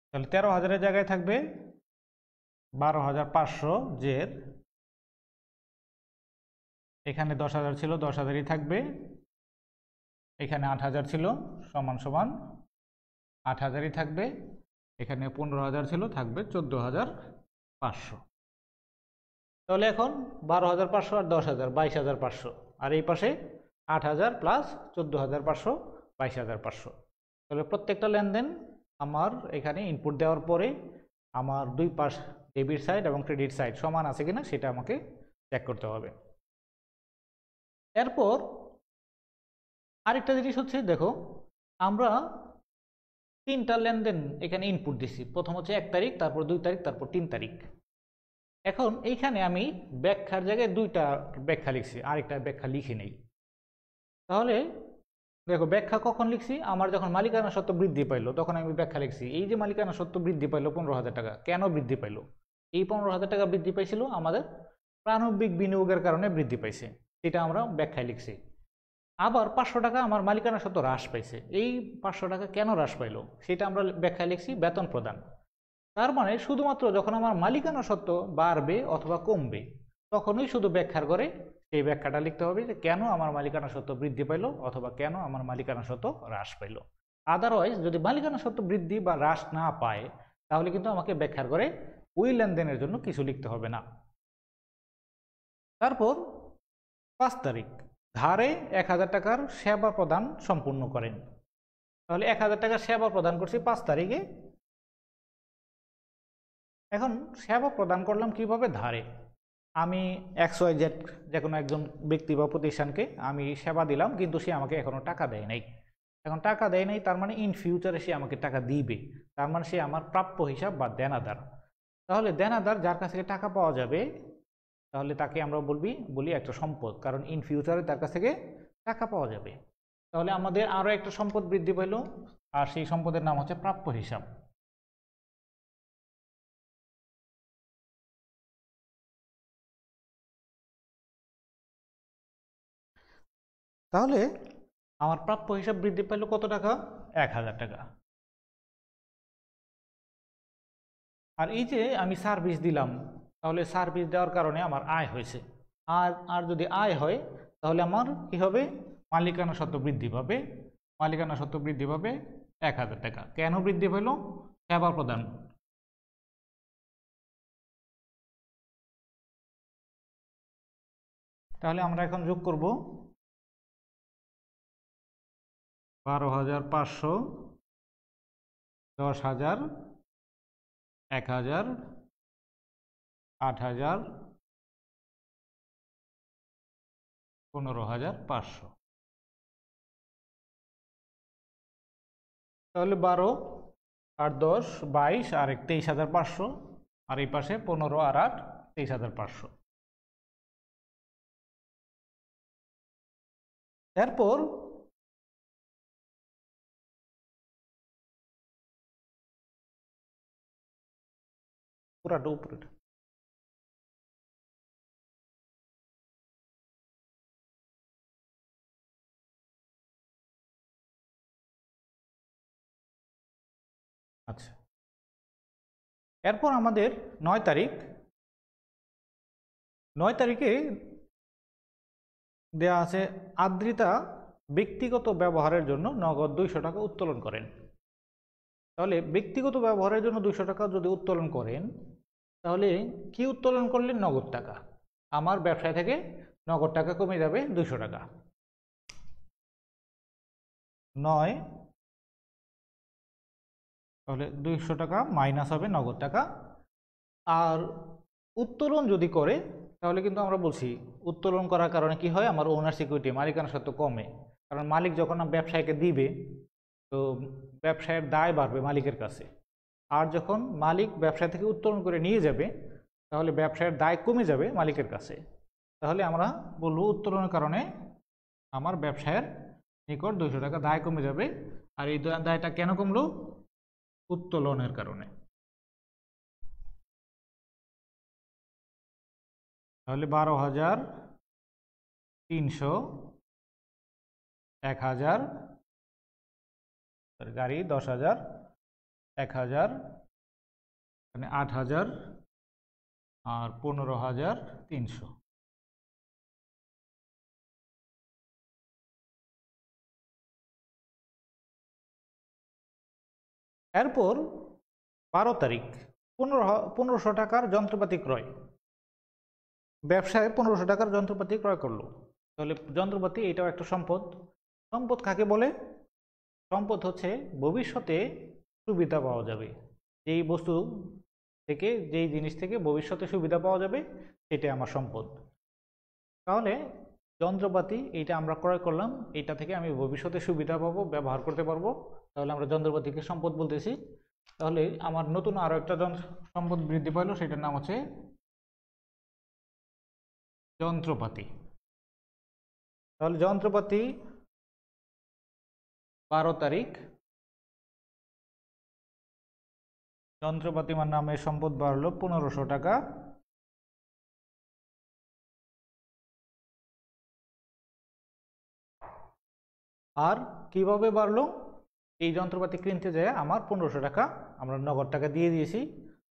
তাহলে 13,000-এর জায়গায় থাকবে 12,500 জের, এখানে 10,000 ছিল 10,000ই থাকবে, এখানে 8,000 ছিল সমান সমান 8,000ই থাকবে, এখানে 15,000 ছিল থাকবে 14,500। তাহলে এখন 12,500 আর 10,000 22,500, আর এই পাশে 8,000 প্লাস 14,500 22,500। তাহলে প্রত্যেকটা লেনদেন আমার এখানে ইনপুট দেওয়ার পরে আমার দুই পাশ ডেবিট সাইড এবং ক্রেডিট সাইড সমান আছে কিনা সেটা আমাকে চেক করতে হবে। এরপর আরেকটা জিনিস হচ্ছে, দেখো আমরা 3টা লেনদেন এখানে ইনপুট দিছি। প্রথম হচ্ছে 1 তারিখ, তারপর 2 তারিখ, তারপর 3 তারিখ। এখন এইখানে আমি ব্যাখ্যার জায়গায় 2টা ব্যাখ্যা লিখছি, আরেকটা ব্যাখ্যা লিখি নেই। তাহলে দেখো ব্যাখ্যা কখন লিখছি? আমার যখন মালিকানা সত্ত্ব বৃদ্ধি পাইলো তখন আমি ব্যাখ্যা লিখছি। এই যে মালিকানা সত্ত্ব বৃদ্ধি পাইলো 15,000 টাকা, কেন বৃদ্ধি পাইলো? এই 15,000 টাকা বৃদ্ধি পাইছিল আমাদের প্রারম্ভিক বিনিয়োগের কারণে বৃদ্ধি পাইছে। সেটা আমরা ব্যাখ্যায় লিখছি। আবার 500 টাকা আমার মালিকানা সত্ত্ব হ্রাস পাইছে, এই 500 টাকা কেন হ্রাস পাইলো সেটা আমরা ব্যাখ্যায় লিখছি বেতন প্রদান। তার মানে শুধুমাত্র যখন আমার মালিকানা সত্ত্ব বাড়বে অথবা কমবে তখনই শুধু ব্যাখ্যার করে সেই ব্যাখ্যাটা লিখতে হবে যে কেন আমার মালিকানা সত্ত্ব বৃদ্ধি পাইলো অথবা কেন আমার মালিকানা সত্ত্ব হ্রাস পাইলো। আদারওয়াইজ যদি মালিকানা সত্ত্ব বৃদ্ধি বা হ্রাস না পায় তাহলে কিন্তু আমাকে ব্যাখ্যার করে ওই লেনদেনের জন্য কিছু লিখতে হবে না। তারপর 5 তারিখ, ধারে 1000 টাকার সেবা প্রদান সম্পূর্ণ করেন। তাহলে 1000 টাকার সেবা প্রদান করছি 5 তারিখে। এখন সেবা প্রদান করলাম কিভাবে? ধারে আমি XYZ যে কোনো একজন ব্যক্তি বা প্রতিষ্ঠানকে আমি সেবা দিলাম, কিন্তু সে আমাকে এখনো টাকা দেয় নাই। এখন টাকা দেয় নাই তার মানে ইন ফিউচারে সে আমাকে টাকা দিবে, তার মানে সে আমার প্রাপ্য হিসাব বা দেনাদার। তাহলে দেনাদার যার কাছ থেকে টাকা পাওয়া যাবে তাহলে তাকে আমরা বলি একটা সম্পদ, কারণ ইন ফিউচারে তার কাছ থেকে টাকা পাওয়া যাবে। তাহলে আমাদের আরও একটা সম্পদ বৃদ্ধি পেল, আর সেই সম্পদের নাম হচ্ছে প্রাপ্য হিসাব। তাহলে আমার প্রাপ্য হিসাব বৃদ্ধি পেল কত টাকা? 1000 টাকা। আর এই যে আমি সার্ভিস দিলাম, তাহলে সার্ভিস দেওয়ার কারণে আমার আয় হয়েছে। আর যদি আয় হয় তাহলে আমার কি হবে? মালিকানা সত্ত্ব বৃদ্ধি পাবে। মালিকানা সত্ত্ব বৃদ্ধি পাবে 1000 টাকা। কেন বৃদ্ধি পেল? সেবা প্রদান। তাহলে আমরা এখন যোগ করব 12,500, 10,000, 1,000, 8,000, 15,500। তাহলে 12 আর 10 22 আর 23,500, আর এই পাশে 15 আর 8 23,500। এরপর পুরাটা উপরেটা আচ্ছা। এরপর আমাদের 9 তারিখ। 9 তারিখে দেয়া আছে আদ্রিতা ব্যক্তিগত ব্যবহারের জন্য নগদ 200 টাকা উত্তোলন করেন। তাহলে ব্যক্তিগত ব্যবহারের জন্য 200 টাকা যদি উত্তোলন করেন তাহলে কি উত্তোলন করলেন? নগদ টাকা। আমার ব্যবসায় থেকে নগদ টাকা কমে যাবে 200 টাকা। 9, তাহলে 200 টাকা মাইনাস হবে নগদ টাকা। আর উত্তোলন যদি করে তাহলে কিন্তু আমরা বলছি উত্তোলন করার কারণে কি হয়? আমার ওনার সিকিউরিটি, মালিকানা সত্ত্ব কমে। কারণ মালিক যখন ব্যবসায়ীকে দিবে তো ব্যবসায়ের দায় বাড়বে মালিকের কাছে। আর যখন মালিক ব্যবসা থেকে উত্তোলন করে নিয়ে যাবে তাহলে ব্যবসায়ের দায় কমে যাবে মালিকের কাছে। তাহলে আমরা বলবো উত্তোলনের কারণে আমার ব্যবসায়ের নিকট 200 টাকা দায় কমে যাবে। আর এই দায়টা কেন কমলো? উত্তোলনের কারণে। তাহলে 12,300, 1,000, গাড়ি 10,000, 1,000, মানে 8,000 আর 15,300। এরপর 12 তারিখ 1500 টাকার যন্ত্রপাতি ক্রয়। ব্যবসায় 1500 টাকার যন্ত্রপাতি ক্রয় করলো। তাহলে যন্ত্রপাতি এটাও একটা সম্পদ। সম্পদ কাকে বলে? সম্পদ হচ্ছে ভবিষ্যতে সুবিধা পাওয়া যাবে, যেই বস্তু থেকে, যেই জিনিস থেকে ভবিষ্যতে সুবিধা পাওয়া যাবে সেটাই আমার সম্পদ। তাহলে যন্ত্রপাতি এইটা আমরা ক্রয় করলাম, এটা থেকে আমি ভবিষ্যতে সুবিধা পাবো, ব্যবহার করতে পারবো, তাহলে আমরা যন্ত্রপাতিকে সম্পদ বলতেছি। তাহলে আমার নতুন আরো একটা সম্পদ বৃদ্ধি পাইলো, সেটার নাম হচ্ছে যন্ত্রপাতি। তাহলে যন্ত্রপাতি 12 তারিখ, যন্ত্রপাতি নামে সম্পদ বাড়লো 1500 টাকা। আর কিভাবে বাড়লো? এই যন্ত্রপাতি কিনতে যায় আমার 1500 টাকা আমরা নগদ টাকা দিয়ে দিয়েছি,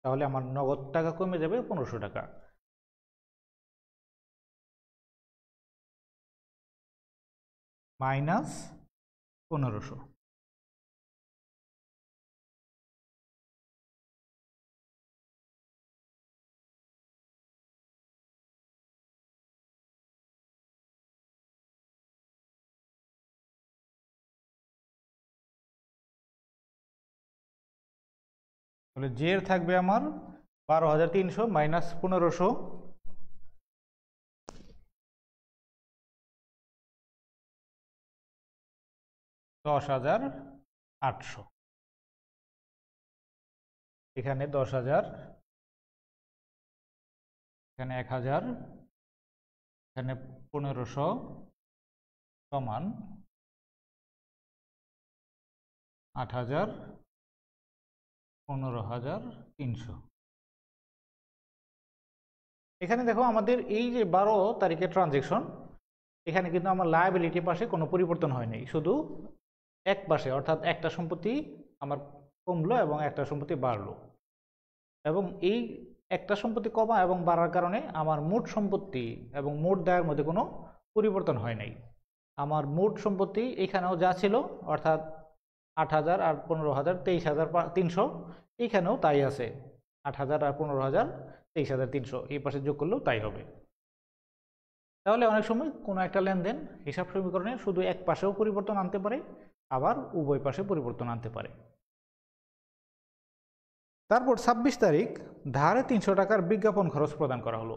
তাহলে আমার নগদ টাকা কমে যাবে 1500 টাকা। মাইনাস 1500। তাহলে জের থাকবে আমার 12,300 মাইনাস 1500, 10,800। এখানে 10,000, এখানে 1,000, এখানে 1500 সমান 8,000, 15,300। এখানে দেখো আমাদের এই যে 12 তারিখের ট্রানজেকশন, এখানে কিন্তু আমার লায়াবিলিটি পাশে কোনো পরিবর্তন হয়নি, শুধু এক পাশে অর্থাৎ একটা সম্পত্তি আমার কমলো এবং একটা সম্পত্তি বাড়লো। এবং এই একটা সম্পত্তি কমা এবং বাড়ার কারণে আমার মোট সম্পত্তি এবং মোট দায়ের মধ্যে কোনো পরিবর্তন হয় নাই। আমার মোট সম্পত্তি এখানেও যা ছিল অর্থাৎ 8,000 আর 15,000 23,300, এইখানেও তাই আছে, 8,000 আর 15,000 23,300, এই পাশে যোগ করলেও তাই হবে। তাহলে অনেক সময় কোনো একটা লেনদেন হিসাব সমীকরণে শুধু এক পাশেও পরিবর্তন আনতে পারে, আবার উভয় পাশে পরিবর্তন আনতে পারে। তারপর 26 তারিখ ধারে 300 টাকার বিজ্ঞাপন খরচ প্রদান করা হলো।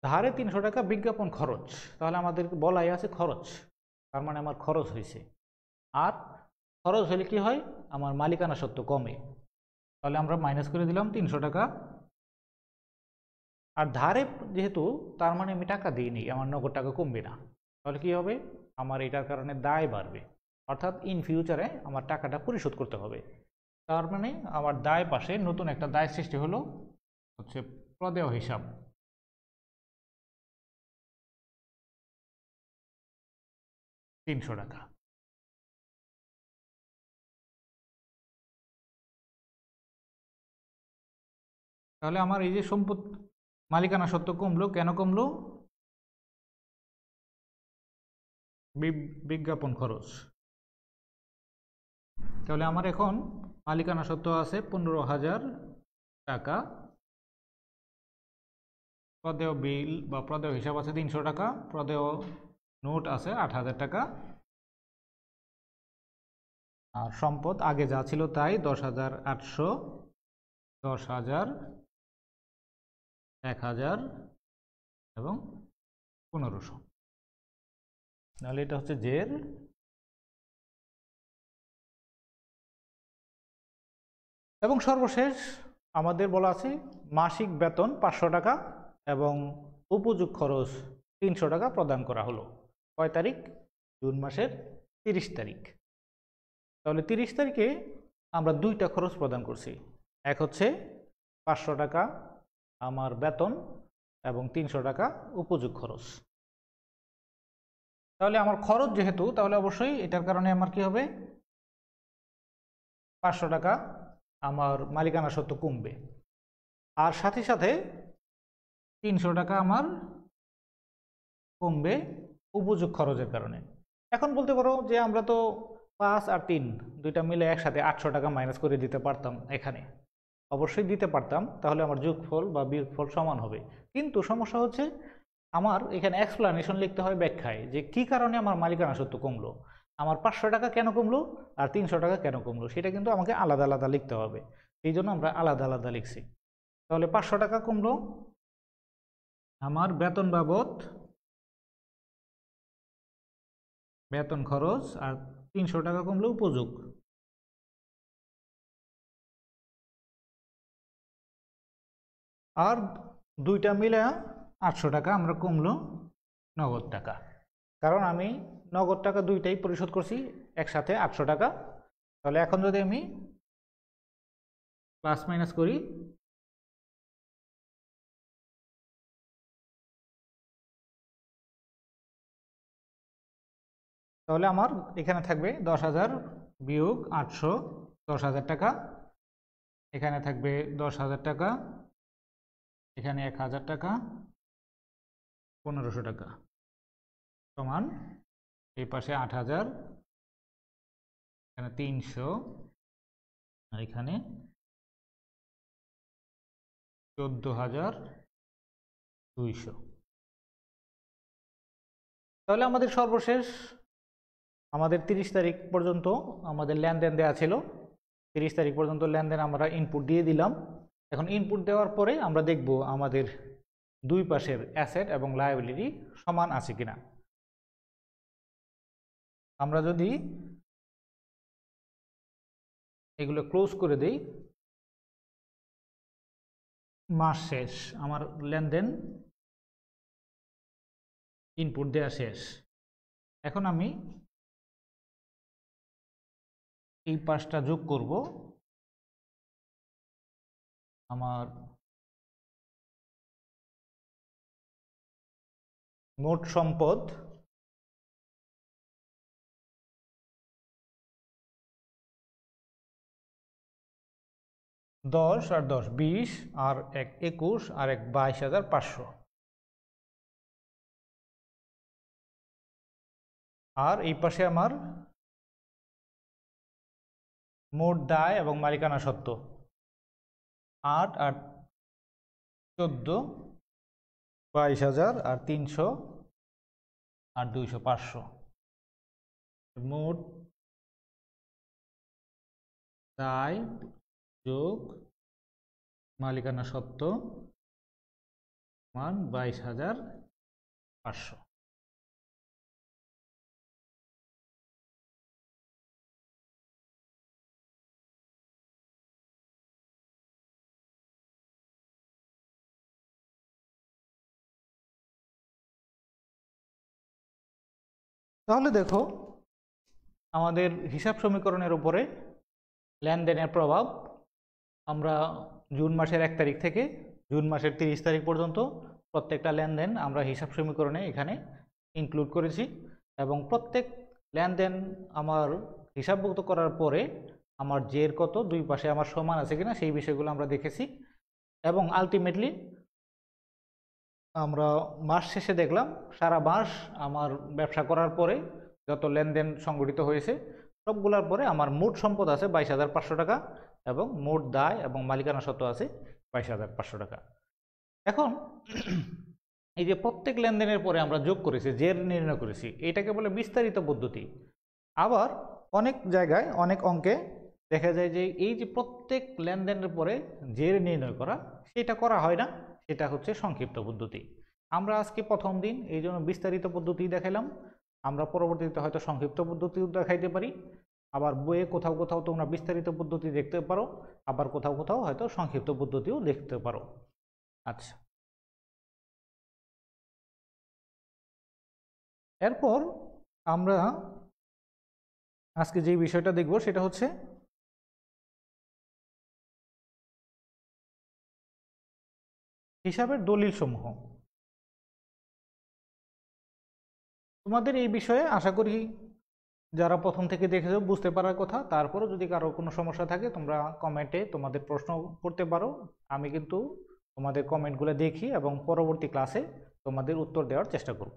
ধারে 300 টাকা বিজ্ঞাপন খরচ, তাহলে আমাদের বলাই আছে খরচ, তার মানে আমার খরচ হয়েছে। আর খরচ হলে কি হয়? আমার মালিকানা সত্ত্ব কমে, তাহলে আমরা মাইনাস করে দিলাম 300 টাকা। আর ধারে যেহেতু, তার মানে আমি টাকা দিইনি, আমার নগদ টাকা কমবে না, তাহলে কি হবে? আমার এটার কারণে দায় বাড়বে, অর্থাৎ ইন ফিউচারে আমার টাকাটা পরিশোধ করতে হবে। তার মানে আমার দায় পাশে নতুন একটা দায় সৃষ্টি হলো, হচ্ছে প্রদেয় হিসাব। $300। তাহলে আমার এই যে মালিকানা সত্ত্ব কমলো, কেন কমলো? বিজ্ঞাপন খরচ। তাহলে আমার এখন মালিকানা সত্ত্ব আছে 15,000 টাকা, প্রদেয় বিল বা প্রদেয় হিসাব আছে 300 টাকা, প্রদেয় নোট আছে 8,000 টাকা, আর সম্পদ আগে যা ছিল তাই 10,800, 10,000, 1,000 এবং 1500। তাহলে এটা হচ্ছে জের। এবং সর্বশেষ আমাদের বলা আছে মাসিক বেতন 500 টাকা এবং উপযোগ খরচ 300 টাকা প্রদান করা হলো। কয় তারিখ? জুন মাসের 30 তারিখ। তাহলে 30 তারিখে আমরা দুইটা খরচ প্রদান করছি, এক হচ্ছে 500 টাকা আমার বেতন এবং 300 টাকা উপযোগ খরচ। তাহলে আমার খরচ যেহেতু, তাহলে অবশ্যই এটার কারণে আমার কি হবে? 500 টাকা আমার মালিকানা সত্ত্ব কমবে, আর সাথে সাথে 300 টাকা আমার কমবে উপযোগ খরচের কারণে। এখন বলতে পারো যে আমরা তো 5 আর 3 দুইটা মিলে একসাথে 800 টাকা মাইনাস করে দিতে পারতাম, এখানে অবশ্যই দিতে পারতাম, তাহলে আমার যোগফল বা বিয়োগফল সমান হবে। কিন্তু সমস্যা হচ্ছে আমার এখানে এক্সপ্লানেশন লিখতে হয়, ব্যাখ্যায়, যে কি কারণে আমার মালিকানা সত্ত্ব কমলো, আমার 500 টাকা কেন কমলো আর 300 টাকা কেন কমলো, সেটা কিন্তু আমাকে আলাদা আলাদা লিখতে হবে। এই জন্য আমরা আলাদা আলাদা লিখছি। তাহলে 500 টাকা কমলো আমার বেতন বাবদ, বেতন খরচ, আর 300 টাকা কমলো উপযোগ। আর দুইটা মিলে 800 টাকা আমরা কমলো নগদ টাকা, কারণ আমি নগদ টাকা দুইটাই পরিশোধ করছি একসাথে 800 টাকা। তাহলে এখন যদি আমি প্লাস মাইনাস করি, তাহলে আমার এখানে থাকবে 10,000 বিয়োগ 800, 10,000 টাকা। এখানে থাকবে 10,000 টাকা, এখানে 1,000 টাকা, 1,500 টাকা সমান এই পাশে 8,000, এখানে 300, আর এখানে 14,200। তাহলে আমাদের সর্বশেষ আমাদের 30 তারিখ পর্যন্ত আমাদের লেনদেন দেওয়া ছিল। 30 তারিখ পর্যন্ত লেনদেন আমরা ইনপুট দিয়ে দিলাম। এখন ইনপুট দেওয়ার পরে আমরা দেখব আমাদের দুই পাশের অ্যাসেট এবং লায়াবিলিটি সমান আছে কিনা। আমরা যদি এগুলো ক্লোজ করে দেই, মাস শেষ, আমার লেনদেন ইনপুট দেওয়া শেষ। এখন আমি এই পাশটা যোগ করব। আমার মোট সম্পদ দশ আর 10 20, আর 1 21, আর 1 22,500। আর এই পাশে আমার মোট দায় এবং মালিকানা সত্ত্ব 8 আর 14, 22,000, আর 300, আর 200, 500। মোট দায় যোগ মালিকানা সত্ত্ব মান 22,500। তাহলে দেখো আমাদের হিসাব সমীকরণের উপরে লেনদেনের প্রভাব। আমরা জুন মাসের 1 তারিখ থেকে জুন মাসের 30 তারিখ পর্যন্ত প্রত্যেকটা লেনদেন আমরা হিসাব সমীকরণে এখানে ইনক্লুড করেছি, এবং প্রত্যেক লেনদেন আমার হিসাবভুক্ত করার পরে আমার জের কত, দুই পাশে আমার সমান আছে কিনা সেই বিষয়গুলো আমরা দেখেছি। এবং আলটিমেটলি আমরা মাস শেষে দেখলাম সারা মাস আমার ব্যবসা করার পরে যত লেনদেন সংগঠিত হয়েছে সবগুলোর পরে আমার মোট সম্পদ আছে 22,500 টাকা, এবং মোট দায় এবং মালিকানা সত্ত্ব আছে 22,500 টাকা। এখন এই যে প্রত্যেক লেনদেনের পরে আমরা যোগ করেছি, জের নির্ণয় করেছি, এটাকে বলে বিস্তারিত পদ্ধতি। আবার অনেক জায়গায় অনেক অঙ্কে দেখা যায় যে এই যে প্রত্যেক লেনদেনের পরে জের নির্ণয় করা, সেটা করা হয় না, সেটা হচ্ছে সংক্ষিপ্ত পদ্ধতি। আমরা আজকে প্রথম দিন এই জন্য বিস্তারিত পদ্ধতি দেখাইলাম। আমরা পরবর্তীতে হয়তো সংক্ষিপ্ত পদ্ধতিও দেখাইতে পারি। আবার বইয়ে কোথাও কোথাও তোমরা বিস্তারিত পদ্ধতি দেখতে পারো, আবার কোথাও কোথাও হয়তো সংক্ষিপ্ত পদ্ধতিও দেখতে পারো। আচ্ছা, এরপর আমরা আজকে যে বিষয়টা দেখব সেটা হচ্ছে হিসাবের দলিল সমূহ। তোমাদের এই বিষয়ে আশা করি যারা প্রথম থেকে দেখেছো বুঝতে পারার কথা। তারপরও যদি কারো কোনো সমস্যা থাকে তোমরা কমেন্টে তোমাদের প্রশ্ন করতে পারো। আমি কিন্তু তোমাদের কমেন্টগুলো দেখি এবং পরবর্তী ক্লাসে তোমাদের উত্তর দেওয়ার চেষ্টা করব।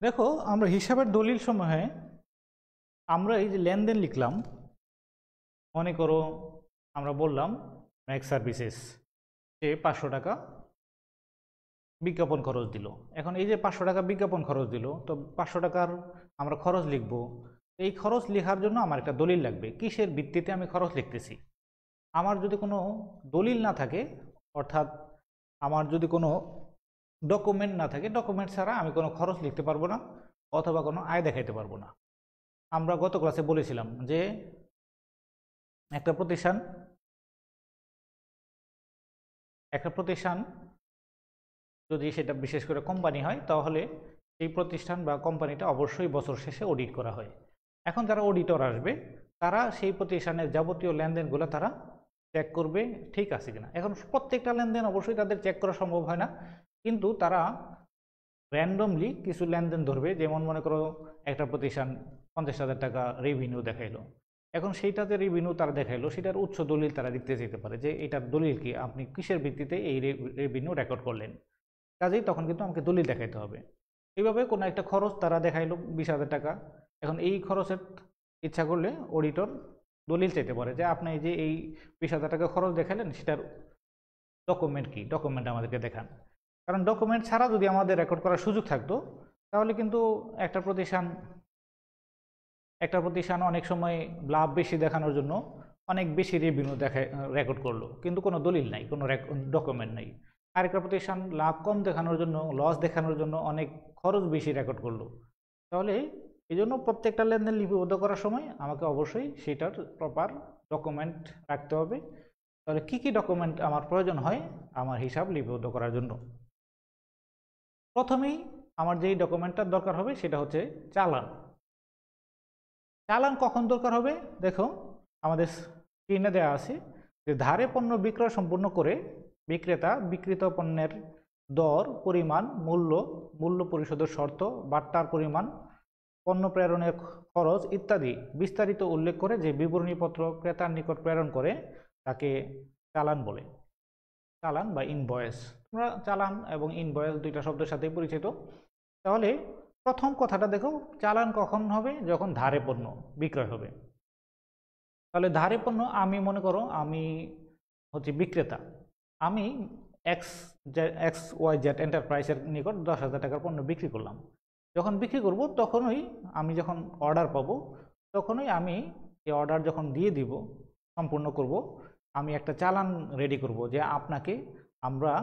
দেখো আমরা হিসাবের দলিল সমূহে আমরা এই যে লেনদেন লিখলাম, মনে করো আমরা বললাম ম্যাক্স সার্ভিসেস সে 500 টাকা বিজ্ঞাপন খরচ দিল। এখন এই যে 500 টাকা বিজ্ঞাপন খরচ দিল, তো 500 টাকার আমরা খরচ লিখব। এই খরচ লেখার জন্য আমার একটা দলিল লাগবে, কিসের ভিত্তিতে আমি খরচ লিখতেছি। আমার যদি কোনো দলিল না থাকে, অর্থাৎ আমার যদি কোনো ডকুমেন্ট না থাকে, ডকুমেন্ট ছাড়া আমি কোনো খরচ লিখতে পারবো না। অথবা কোনো আয় দেখাইতে পারবো না। আমরা গত ক্লাসে বলেছিলাম যে একটা প্রতিষ্ঠান যদি সেটা বিশেষ করে কোম্পানি হয়, তাহলে সেই প্রতিষ্ঠান বা কোম্পানিটা অবশ্যই বছর শেষে অডিট করা হয়। এখন যারা অডিটর আসবে, তারা সেই প্রতিষ্ঠানের যাবতীয় লেনদেনগুলো তারা চেক করবে ঠিক আছে কিনা। এখন প্রত্যেকটা লেনদেন অবশ্যই তাদের চেক করা সম্ভব হয় না, কিন্তু তারা র্যান্ডমলি কিছু লেনদেন ধরবে। যেমন মনে করো একটা প্রতিষ্ঠান 50,000 টাকা রেভিনিউ দেখাইলো, এখন সেইটাতে রেভিনিউ তারা দেখাইলো, সেটার উৎস দলিল তারা দিতে যেতে পারে যে এটার দলিল কি, আপনি কিসের ভিত্তিতে এই রেভিনিউ রেকর্ড করলেন। কাজেই তখন কিন্তু আমাকে দলিল দেখাইতে হবে। এইভাবে কোনো একটা খরচ তারা দেখাইলো 20,000 টাকা, এখন এই খরচের ইচ্ছা করলে অডিটর দলিল চাইতে পারে যে আপনি যে এই 20,000 টাকা খরচ দেখালেন, সেটার ডকুমেন্ট কি, ডকুমেন্ট আমাদেরকে দেখান। কারণ ডকুমেন্ট ছাড়া যদি আমাদের রেকর্ড করার সুযোগ থাকতো, তাহলে কিন্তু একটা প্রতিষ্ঠান অনেক সময় লাভ বেশি দেখানোর জন্য অনেক বেশি রেভিনিউ দেখায়, রেকর্ড করলো, কিন্তু কোনো দলিল নাই, কোনো ডকুমেন্ট নাই। আরেকটা প্রতিষ্ঠান লাভ কম দেখানোর জন্য, লস দেখানোর জন্য অনেক খরচ বেশি রেকর্ড করলো। তাহলে এই জন্য প্রত্যেকটা লেনদেন লিপিবদ্ধ করার সময় আমাকে অবশ্যই সেটার প্রপার ডকুমেন্ট রাখতে হবে। তাহলে কি কি ডকুমেন্ট আমার প্রয়োজন হয় আমার হিসাব লিপিবদ্ধ করার জন্য? প্রথমেই আমার যেই ডকুমেন্টটার দরকার হবে সেটা হচ্ছে চালান। চালান কখন দরকার হবে? দেখো আমাদের স্ক্রিনে দেওয়া আছে যে ধারে পণ্য বিক্রয় সম্পূর্ণ করে বিক্রেতা বিক্রিত পণ্যের দর, পরিমাণ, মূল্য পরিশোধের শর্ত, বাট্টার পরিমাণ, পণ্য প্রেরণের খরচ ইত্যাদি বিস্তারিত উল্লেখ করে যে বিবরণীপত্র ক্রেতার নিকট প্রেরণ করে তাকে চালান বলে। চালান বা ইনভয়েস। তোমরা চালান এবং ইনভয়েস দুইটা শব্দের সাথে পরিচিত। তাহলে প্রথম কথাটা দেখো, চালান কখন হবে? যখন ধারে পণ্য বিক্রয় হবে। তাহলে ধারে পণ্য, আমি মনে করো আমি হচ্ছে বিক্রেতা, আমি এক্স ওয়াই জেড এন্টারপ্রাইজের নিকট 10,000 টাকার পণ্য বিক্রি করলাম। যখন বিক্রি করব তখনই আমি যখন অর্ডার পাবো, তখনই আমি এই অর্ডার যখন দিয়ে দিব, সম্পূর্ণ করব, আমি একটা চালান রেডি করব যে আপনাকে আমরা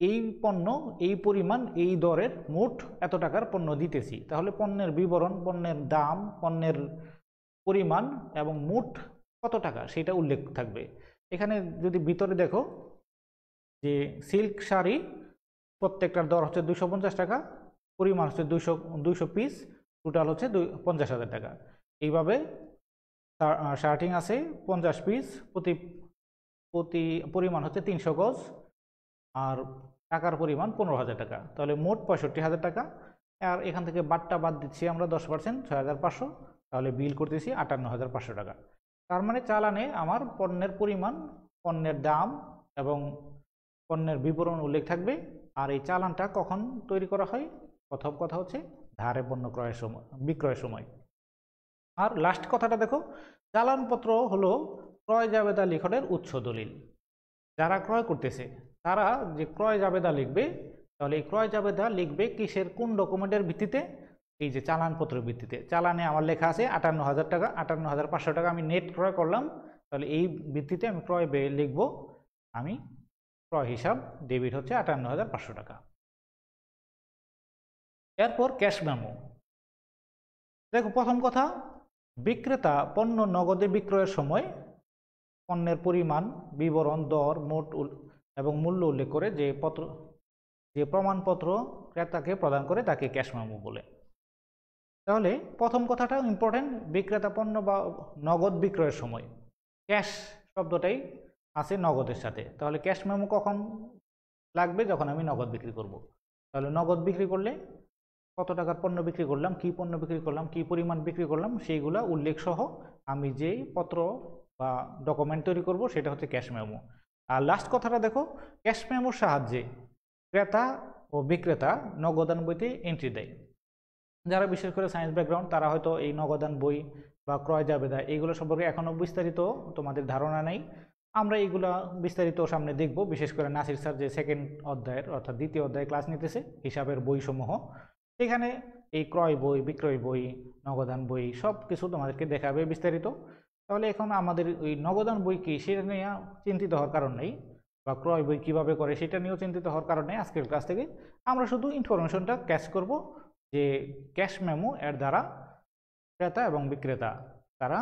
এই পণ্য এই পরিমাণ এই দরের মোট এত টাকার পণ্য দিতেছি। তাহলে পণ্যের বিবরণ, পণ্যের দাম, পণ্যের পরিমাণ এবং মোট কত টাকা সেটা উল্লেখ থাকবে। এখানে যদি ভিতরে দেখো যে সিল্ক শাড়ি প্রত্যেকটার দর হচ্ছে 250 টাকা, পরিমাণ হচ্ছে 200 পিস, টোটাল হচ্ছে 50,000 টাকা। এইভাবে শার্টিং আছে 50 পিস, প্রতি পরিমাণ হচ্ছে 300 গজ, আর টাকার পরিমাণ 15,000 টাকা। তাহলে মোট 65,000 টাকা। আর এখান থেকে বাট্টা বাদ দিচ্ছি আমরা 10%, 6,500, তাহলে বিল করতেছি 58,500 টাকা। তার মানে চালানে আমার পণ্যের পরিমাণ, পণ্যের দাম এবং পণ্যের বিবরণ উল্লেখ থাকবে। আর এই চালানটা কখন তৈরি করা হয়? প্রথম কথা হচ্ছে ধারে পণ্য বিক্রয়ের সময়। আর লাস্ট কথাটা দেখো, চালানপত্র হলো ক্রয় জাবেদা লিখনের উৎস দলিল। যারা ক্রয় করতেছে তারা যে ক্রয় জাবেদা লিখবে, তাহলে এই ক্রয় জাবেদা লিখবে কিসের, কোন ডকুমেন্টের ভিত্তিতে? এই যে চালানপত্রের ভিত্তিতে। চালানে আমার লেখা আছে 58,000 টাকা, 58,500 টাকা আমি নেট ক্রয় করলাম, তাহলে এই ভিত্তিতে আমি ক্রয় ব্যয় লিখব, আমি ক্রয় হিসাব ডেবিট হচ্ছে 58,500 টাকা। এরপর ক্যাশ মেমো। দেখো প্রথম কথা, বিক্রেতা পণ্য নগদে বিক্রয়ের সময় পণ্যের পরিমাণ, বিবরণ, দর, মোট এবং মূল্য উল্লেখ করে যে প্রমাণপত্র ক্রেতাকে প্রদান করে তাকে ক্যাশ মেমো বলে। তাহলে প্রথম কথাটা ইম্পর্টেন্ট, বিক্রেতা পণ্য বা নগদ বিক্রয়ের সময় ক্যাশ শব্দটাই আছে নগদের সাথে। তাহলে ক্যাশ মেমো কখন লাগবে? যখন আমি নগদ বিক্রি করব। তাহলে নগদ বিক্রি করলে কত টাকার পণ্য বিক্রি করলাম, কি পণ্য বিক্রি করলাম, কি পরিমাণ বিক্রি করলাম, সেইগুলা উল্লেখ সহ আমি যেই পত্র বা ডকুমেন্ট তৈরি করব সেটা হচ্ছে ক্যাশ মেমো। আর লাস্ট কথাটা দেখো, ক্যাশ মেমোর সাহায্যে ক্রেতা ও বিক্রেতা নগদান বইতে এন্ট্রি দেয়। যারা বিশেষ করে সায়েন্স ব্যাকগ্রাউন্ড তারা হয়তো এই নগদান বই বা ক্রয় জাবেদা এইগুলো সম্পর্কে এখনও বিস্তারিত তোমাদের ধারণা নেই। আমরা এইগুলা বিস্তারিত সামনে দেখব, বিশেষ করে নাসির স্যার যে সেকেন্ড অধ্যায়ের অর্থাৎ দ্বিতীয় অধ্যায়ে ক্লাস নিতেছে হিসাবের বইসমূহ, সেখানে এই ক্রয় বই, বিক্রয় বই, নগদান বই সব কিছু তোমাদেরকে দেখাবে বিস্তারিত। তাহলে এখন আমাদের ওই নগদান বই কি সেটা নিয়ে চিন্তিত হওয়ার কারণ নেই, বা ক্রয় বই কীভাবে করে সেটা নিয়েও চিন্তিত হওয়ার কারণ নেই। আজকের ক্লাস থেকে আমরা শুধু ইনফরমেশনটা ক্যাচ করব যে ক্যাশ মেমো এর দ্বারা ক্রেতা এবং বিক্রেতা তারা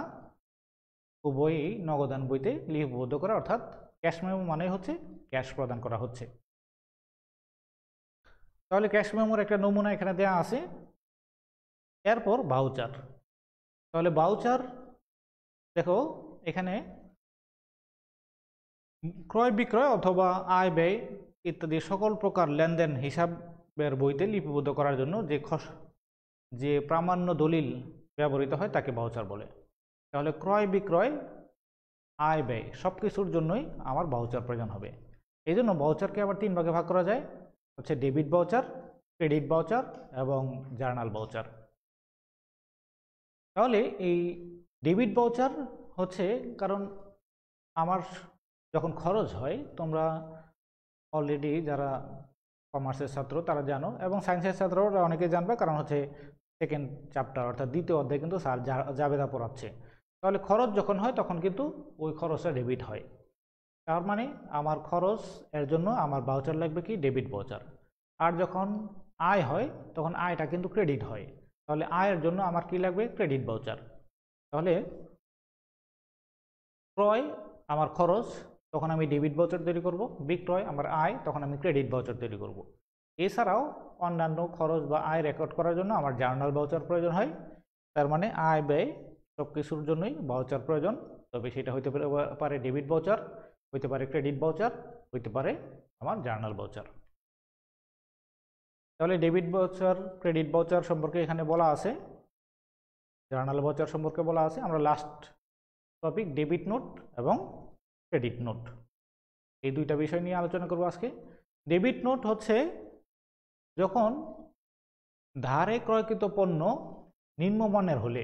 উভয়ই নগদান বইতে লিপিবদ্ধ করে, অর্থাৎ ক্যাশ মেমো মানে হচ্ছে ক্যাশ প্রদান করা হচ্ছে। তাহলে ক্যাশ মেমোর একটা নমুনা এখানে দেওয়া আছে। এরপর ভাউচার। তাহলে ভাউচার দেখো এখানে ক্রয় বিক্রয় অথবা আয় ব্যয় ইত্যাদি সকল প্রকার লেনদেন হিসাবের বইতে লিপিবদ্ধ করার জন্য যে প্রামাণ্য দলিল ব্যবহৃত হয় তাকে ভাউচার বলে। তাহলে ক্রয় বিক্রয় আয় ব্যয় সব কিছুর জন্যই আমার ভাউচার প্রয়োজন হবে। এই জন্য ভাউচারকে আবার 3 ভাগে ভাগ করা যায়, হচ্ছে ডেবিট ভাউচার, ক্রেডিট ভাউচার এবং জার্নাল ভাউচার। তাহলে এই ডেবিট ভাউচার হচ্ছে, কারণ আমার যখন খরচ হয়, তোমরা অলরেডি যারা কমার্সের ছাত্র তারা জানো এবং সায়েন্সের ছাত্ররা অনেকে জানবে, কারণ হচ্ছে সেকেন্ড চ্যাপ্টার অর্থাৎ দ্বিতীয় অধ্যায় কিন্তু স্যার জাবেদা পড়াচ্ছে। তাহলে খরচ যখন হয় তখন কিন্তু ওই খরচটা ডেবিট হয়। তার মানে আমার খরচ এর জন্য আমার ভাউচার লাগবে কি, ডেবিট ভাউচার। আর যখন আয় হয় তখন আয়টা কিন্তু ক্রেডিট হয়, তাহলে আয়ের জন্য আমার কি লাগবে, ক্রেডিট ভাউচার। তাহলে ক্রয় আমার খরচ, তখন আমি ডেবিট ভাউচার তৈরি করব, বিক্রয় আমার আয়, তখন আমি ক্রেডিট ভাউচার তৈরি করব। এছাড়াও অন্যান্য খরচ বা আয় রেকর্ড করার জন্য আমার জার্নাল ভাউচার প্রয়োজন হয়। তার মানে আয় ব্যয় সব কিছুর জন্যই ভাউচার প্রয়োজন, তবে সেটা হইতে পারে ডেবিট ভাউচার, হইতে পারে ক্রেডিট ভাউচার, হইতে পারে আমার জার্নাল ভাউচার। তাহলে ডেবিট ভাউচার ক্রেডিট ভাউচার সম্পর্কে এখানে বলা আছে, জার্নাল ভাউচার সম্পর্কে বলা আছে। আমরা লাস্ট টপিক ডেবিট নোট এবং ক্রেডিট নোট, এই দুইটা বিষয় নিয়ে আলোচনা করব আজকে। ডেবিট নোট হচ্ছে যখন ধারে ক্রয়কৃত পণ্য নিম্নমানের হলে,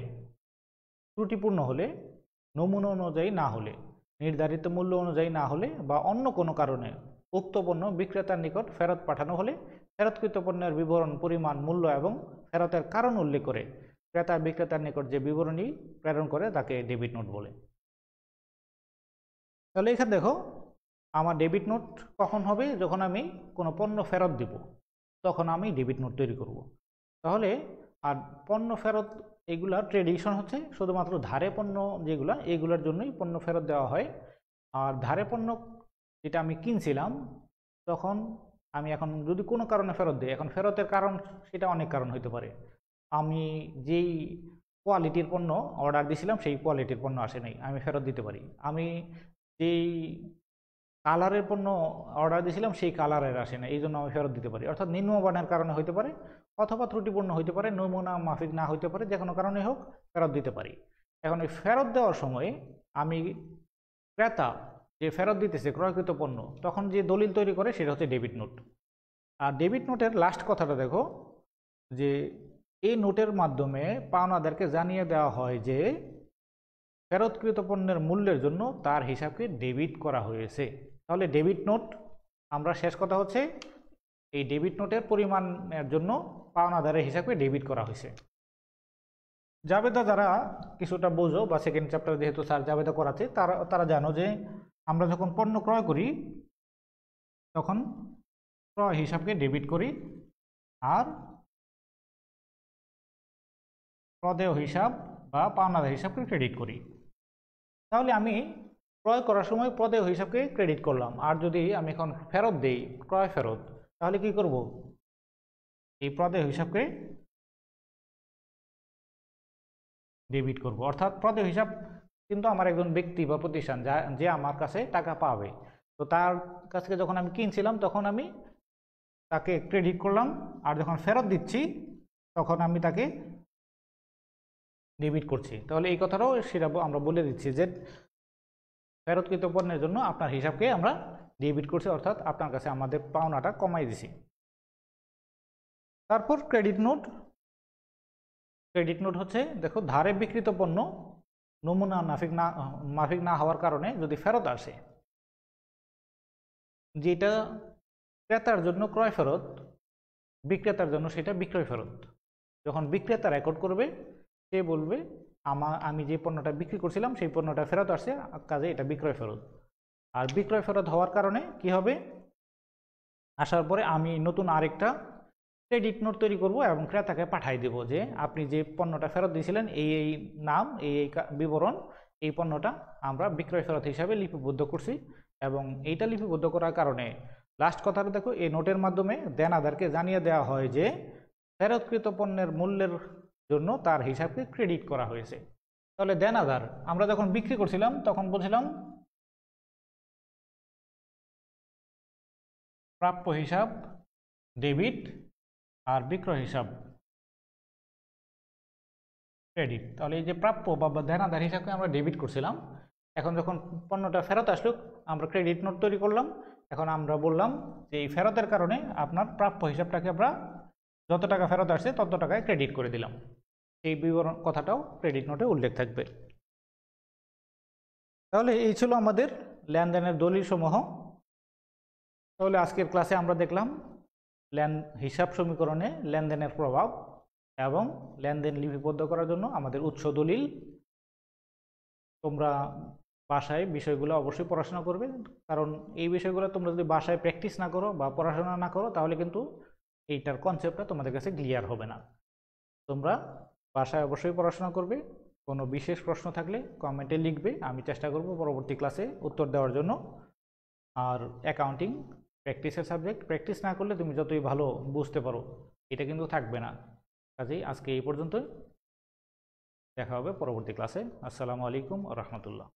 ত্রুটিপূর্ণ হলে, নমুনা অনুযায়ী না হলে, নির্ধারিত মূল্য অনুযায়ী না হলে বা অন্য কোনো কারণে উক্ত পণ্য বিক্রেতার নিকট ফেরত পাঠানো হলে ফেরতকৃত পণ্যের বিবরণ, পরিমাণ, মূল্য এবং ফেরতের কারণ উল্লেখ করে ক্রেতা বিক্রেতার নিকট যে বিবরণী প্রেরণ করে তাকে ডেবিট নোট বলে। তাহলে এখানে দেখো আমার ডেবিট নোট কখন হবে, যখন আমি কোনো পণ্য ফেরত দিব তখন আমি ডেবিট নোট তৈরি করব। তাহলে আর পণ্য ফেরত এগুলা ট্রেডিশন হচ্ছে শুধুমাত্র ধারে পণ্য যেগুলা, এগুলোর জন্যই পণ্য ফেরত দেওয়া হয়। আর ধারে পণ্য যেটা আমি কিনছিলাম তখন আমি এখন যদি কোনো কারণে ফেরত দিই, এখন ফেরতের কারণ সেটা অনেক কারণ হতে পারে। আমি যেই কোয়ালিটির পণ্য অর্ডার দিয়েছিলাম সেই কোয়ালিটির পণ্য আসে নাই, আমি ফেরত দিতে পারি। আমি যেই কালারের পণ্য অর্ডার দিয়েছিলাম সেই কালারের আসে না, এই জন্য আমি ফেরত দিতে পারি। অর্থাৎ নিম্নমানের কারণে হইতে পারে অথবা ত্রুটিপূর্ণ হইতে পারে, নমুনা মাফিক না হইতে পারে, যে কোনো কারণে হোক ফেরত দিতে পারি। এখন এই ফেরত দেওয়ার সময় আমি ক্রেতা যে ফেরত দিতেছে ক্রয়কৃত পণ্য, তখন যে দলিল তৈরি করে সেটা হচ্ছে ডেবিট নোট। আর ডেবিট নোটের লাস্ট কথাটা দেখো, যে এই নোটের মাধ্যমে পাওনাদারকে জানিয়ে দেওয়া হয় যে ফেরতকৃত পণ্যের মূল্যের জন্য তার হিসাবকে ডেবিট করা হয়েছে। তাহলে ডেবিট নোট, আমরা শেষ কথা হচ্ছে এই ডেবিট নোটের পরিমাণের জন্য পাওনাদারের হিসাবকে ডেবিট করা হয়েছে। জাবেদা যারা কিছুটা বোঝো বা সেকেন্ড চ্যাপ্টার যেহেতু স্যার জাবেদা করাচ্ছে, তারা জানো যে আমরা যখন পণ্য ক্রয় করি তখন ক্রয় হিসাবকে ডেবিট করি আর প্রদেয় হিসাব বা পাওনাদার হিসাবকে ক্রেডিট করি। তাহলে আমি ক্রয় করার সময় প্রদেয় হিসাবকে ক্রেডিট করলাম, আর যদি আমি এখন ফেরত দেই ক্রয় ফেরত, তাহলে কি করব, এই প্রদেয় হিসাবকে ডেবিট করব। অর্থাৎ প্রদেয় হিসাব কিন্তু আমার একজন ব্যক্তি বা প্রতিষ্ঠান যে আমার কাছে টাকা পাবে, তো তার কাছ থেকে যখন আমি কিনছিলাম তখন আমি তাকে ক্রেডিট করলাম, আর যখন ফেরত দিচ্ছি তখন আমি তাকে ডেবিট করছি। তাহলে এই কথাটাও সেটা আমরা বলে দিচ্ছি যে ফেরতকৃত পণ্যের জন্য আপনার হিসাবকে আমরা ডেবিট করছি, অর্থাৎ আপনার কাছে আমাদের পাওনাটা কমাই দিছি। তারপর ক্রেডিট নোট। ক্রেডিট নোট হচ্ছে দেখো ধারে বিক্রিত পণ্য নমুনা মাফিক না হওয়ার কারণে যদি ফেরত আসে, যেটা ক্রেতার জন্য ক্রয় ফেরত, বিক্রেতার জন্য সেটা বিক্রয় ফেরত। যখন বিক্রেতা রেকর্ড করবে সে বলবে আমি যে পণ্যটা বিক্রি করছিলাম সেই পণ্যটা ফেরত আসছে, কাজে এটা বিক্রয় ফেরত। আর বিক্রয় ফেরত হওয়ার কারণে কি হবে, আসার পরে আমি নতুন আরেকটা ক্রেডিট নোট তৈরি করব এবং ক্রেতাকে পাঠাই দেব যে আপনি যে পণ্যটা ফেরত দিয়েছিলেন এই নাম এই বিবরণ, এই পণ্যটা আমরা বিক্রয় ফেরত হিসাবে লিপিবদ্ধ করছি। এবং এইটা লিপিবদ্ধ করার কারণে লাস্ট কথাটা দেখো, এই নোটের মাধ্যমে দেনাদারকে জানিয়ে দেওয়া হয় যে ফেরতকৃত পণ্যের মূল্যের জন্য তার হিসাবকে ক্রেডিট করা হয়েছে। তাহলে দেনাদার আমরা যখন বিক্রি করছিলাম তখন বলছিলাম প্রাপ্য হিসাব ডেবিট আর বিক্রয় হিসাব ক্রেডিট। তাহলে এই যে প্রাপ্য বা দেনাদার হিসাবকে আমরা ডেবিট করছিলাম, এখন যখন পণ্যটা ফেরত আসলো আমরা ক্রেডিট নোট তৈরি করলাম। এখন আমরা বললাম যে এই ফেরতের কারণে আপনার প্রাপ্য হিসাবটাকে আমরা যত টাকা ফেরত আসছে তত টাকায় ক্রেডিট করে দিলাম। এই বিবরণ কথাটাও ক্রেডিট নোটে উল্লেখ থাকবে। তাহলে এই ছিল আমাদের লেনদেনের দলিল সমূহ। তাহলে আজকের ক্লাসে আমরা দেখলাম হিসাব সমীকরণে লেনদেনের প্রভাব এবং লেনদেন লিপিবদ্ধ করার জন্য আমাদের উৎস দলিল। তোমরা বাসায় বিষয়গুলো অবশ্যই পড়াশোনা করবে, কারণ এই বিষয়গুলো তোমরা যদি বাসায় প্র্যাকটিস না করো বা পড়াশোনা না করো তাহলে কিন্তু এইটার কনসেপ্টটা তোমাদের কাছে ক্লিয়ার হবে না। তোমরা বাসায় অবশ্যই পড়াশোনা করবে। কোনো বিশেষ প্রশ্ন থাকলে কমেন্টে লিখবে, আমি চেষ্টা করব পরবর্তী ক্লাসে উত্তর দেওয়ার জন্য। আর অ্যাকাউন্টিং প্র্যাকটিসের সাবজেক্ট, প্র্যাকটিস না করলে তুমি যতই ভালো বুঝতে পারো এটা কিন্তু থাকবে না। কাজেই আজকে এই পর্যন্তই, দেখা হবে পরবর্তী ক্লাসে। আসসালামু আলাইকুম ওয়া রাহমাতুল্লাহ।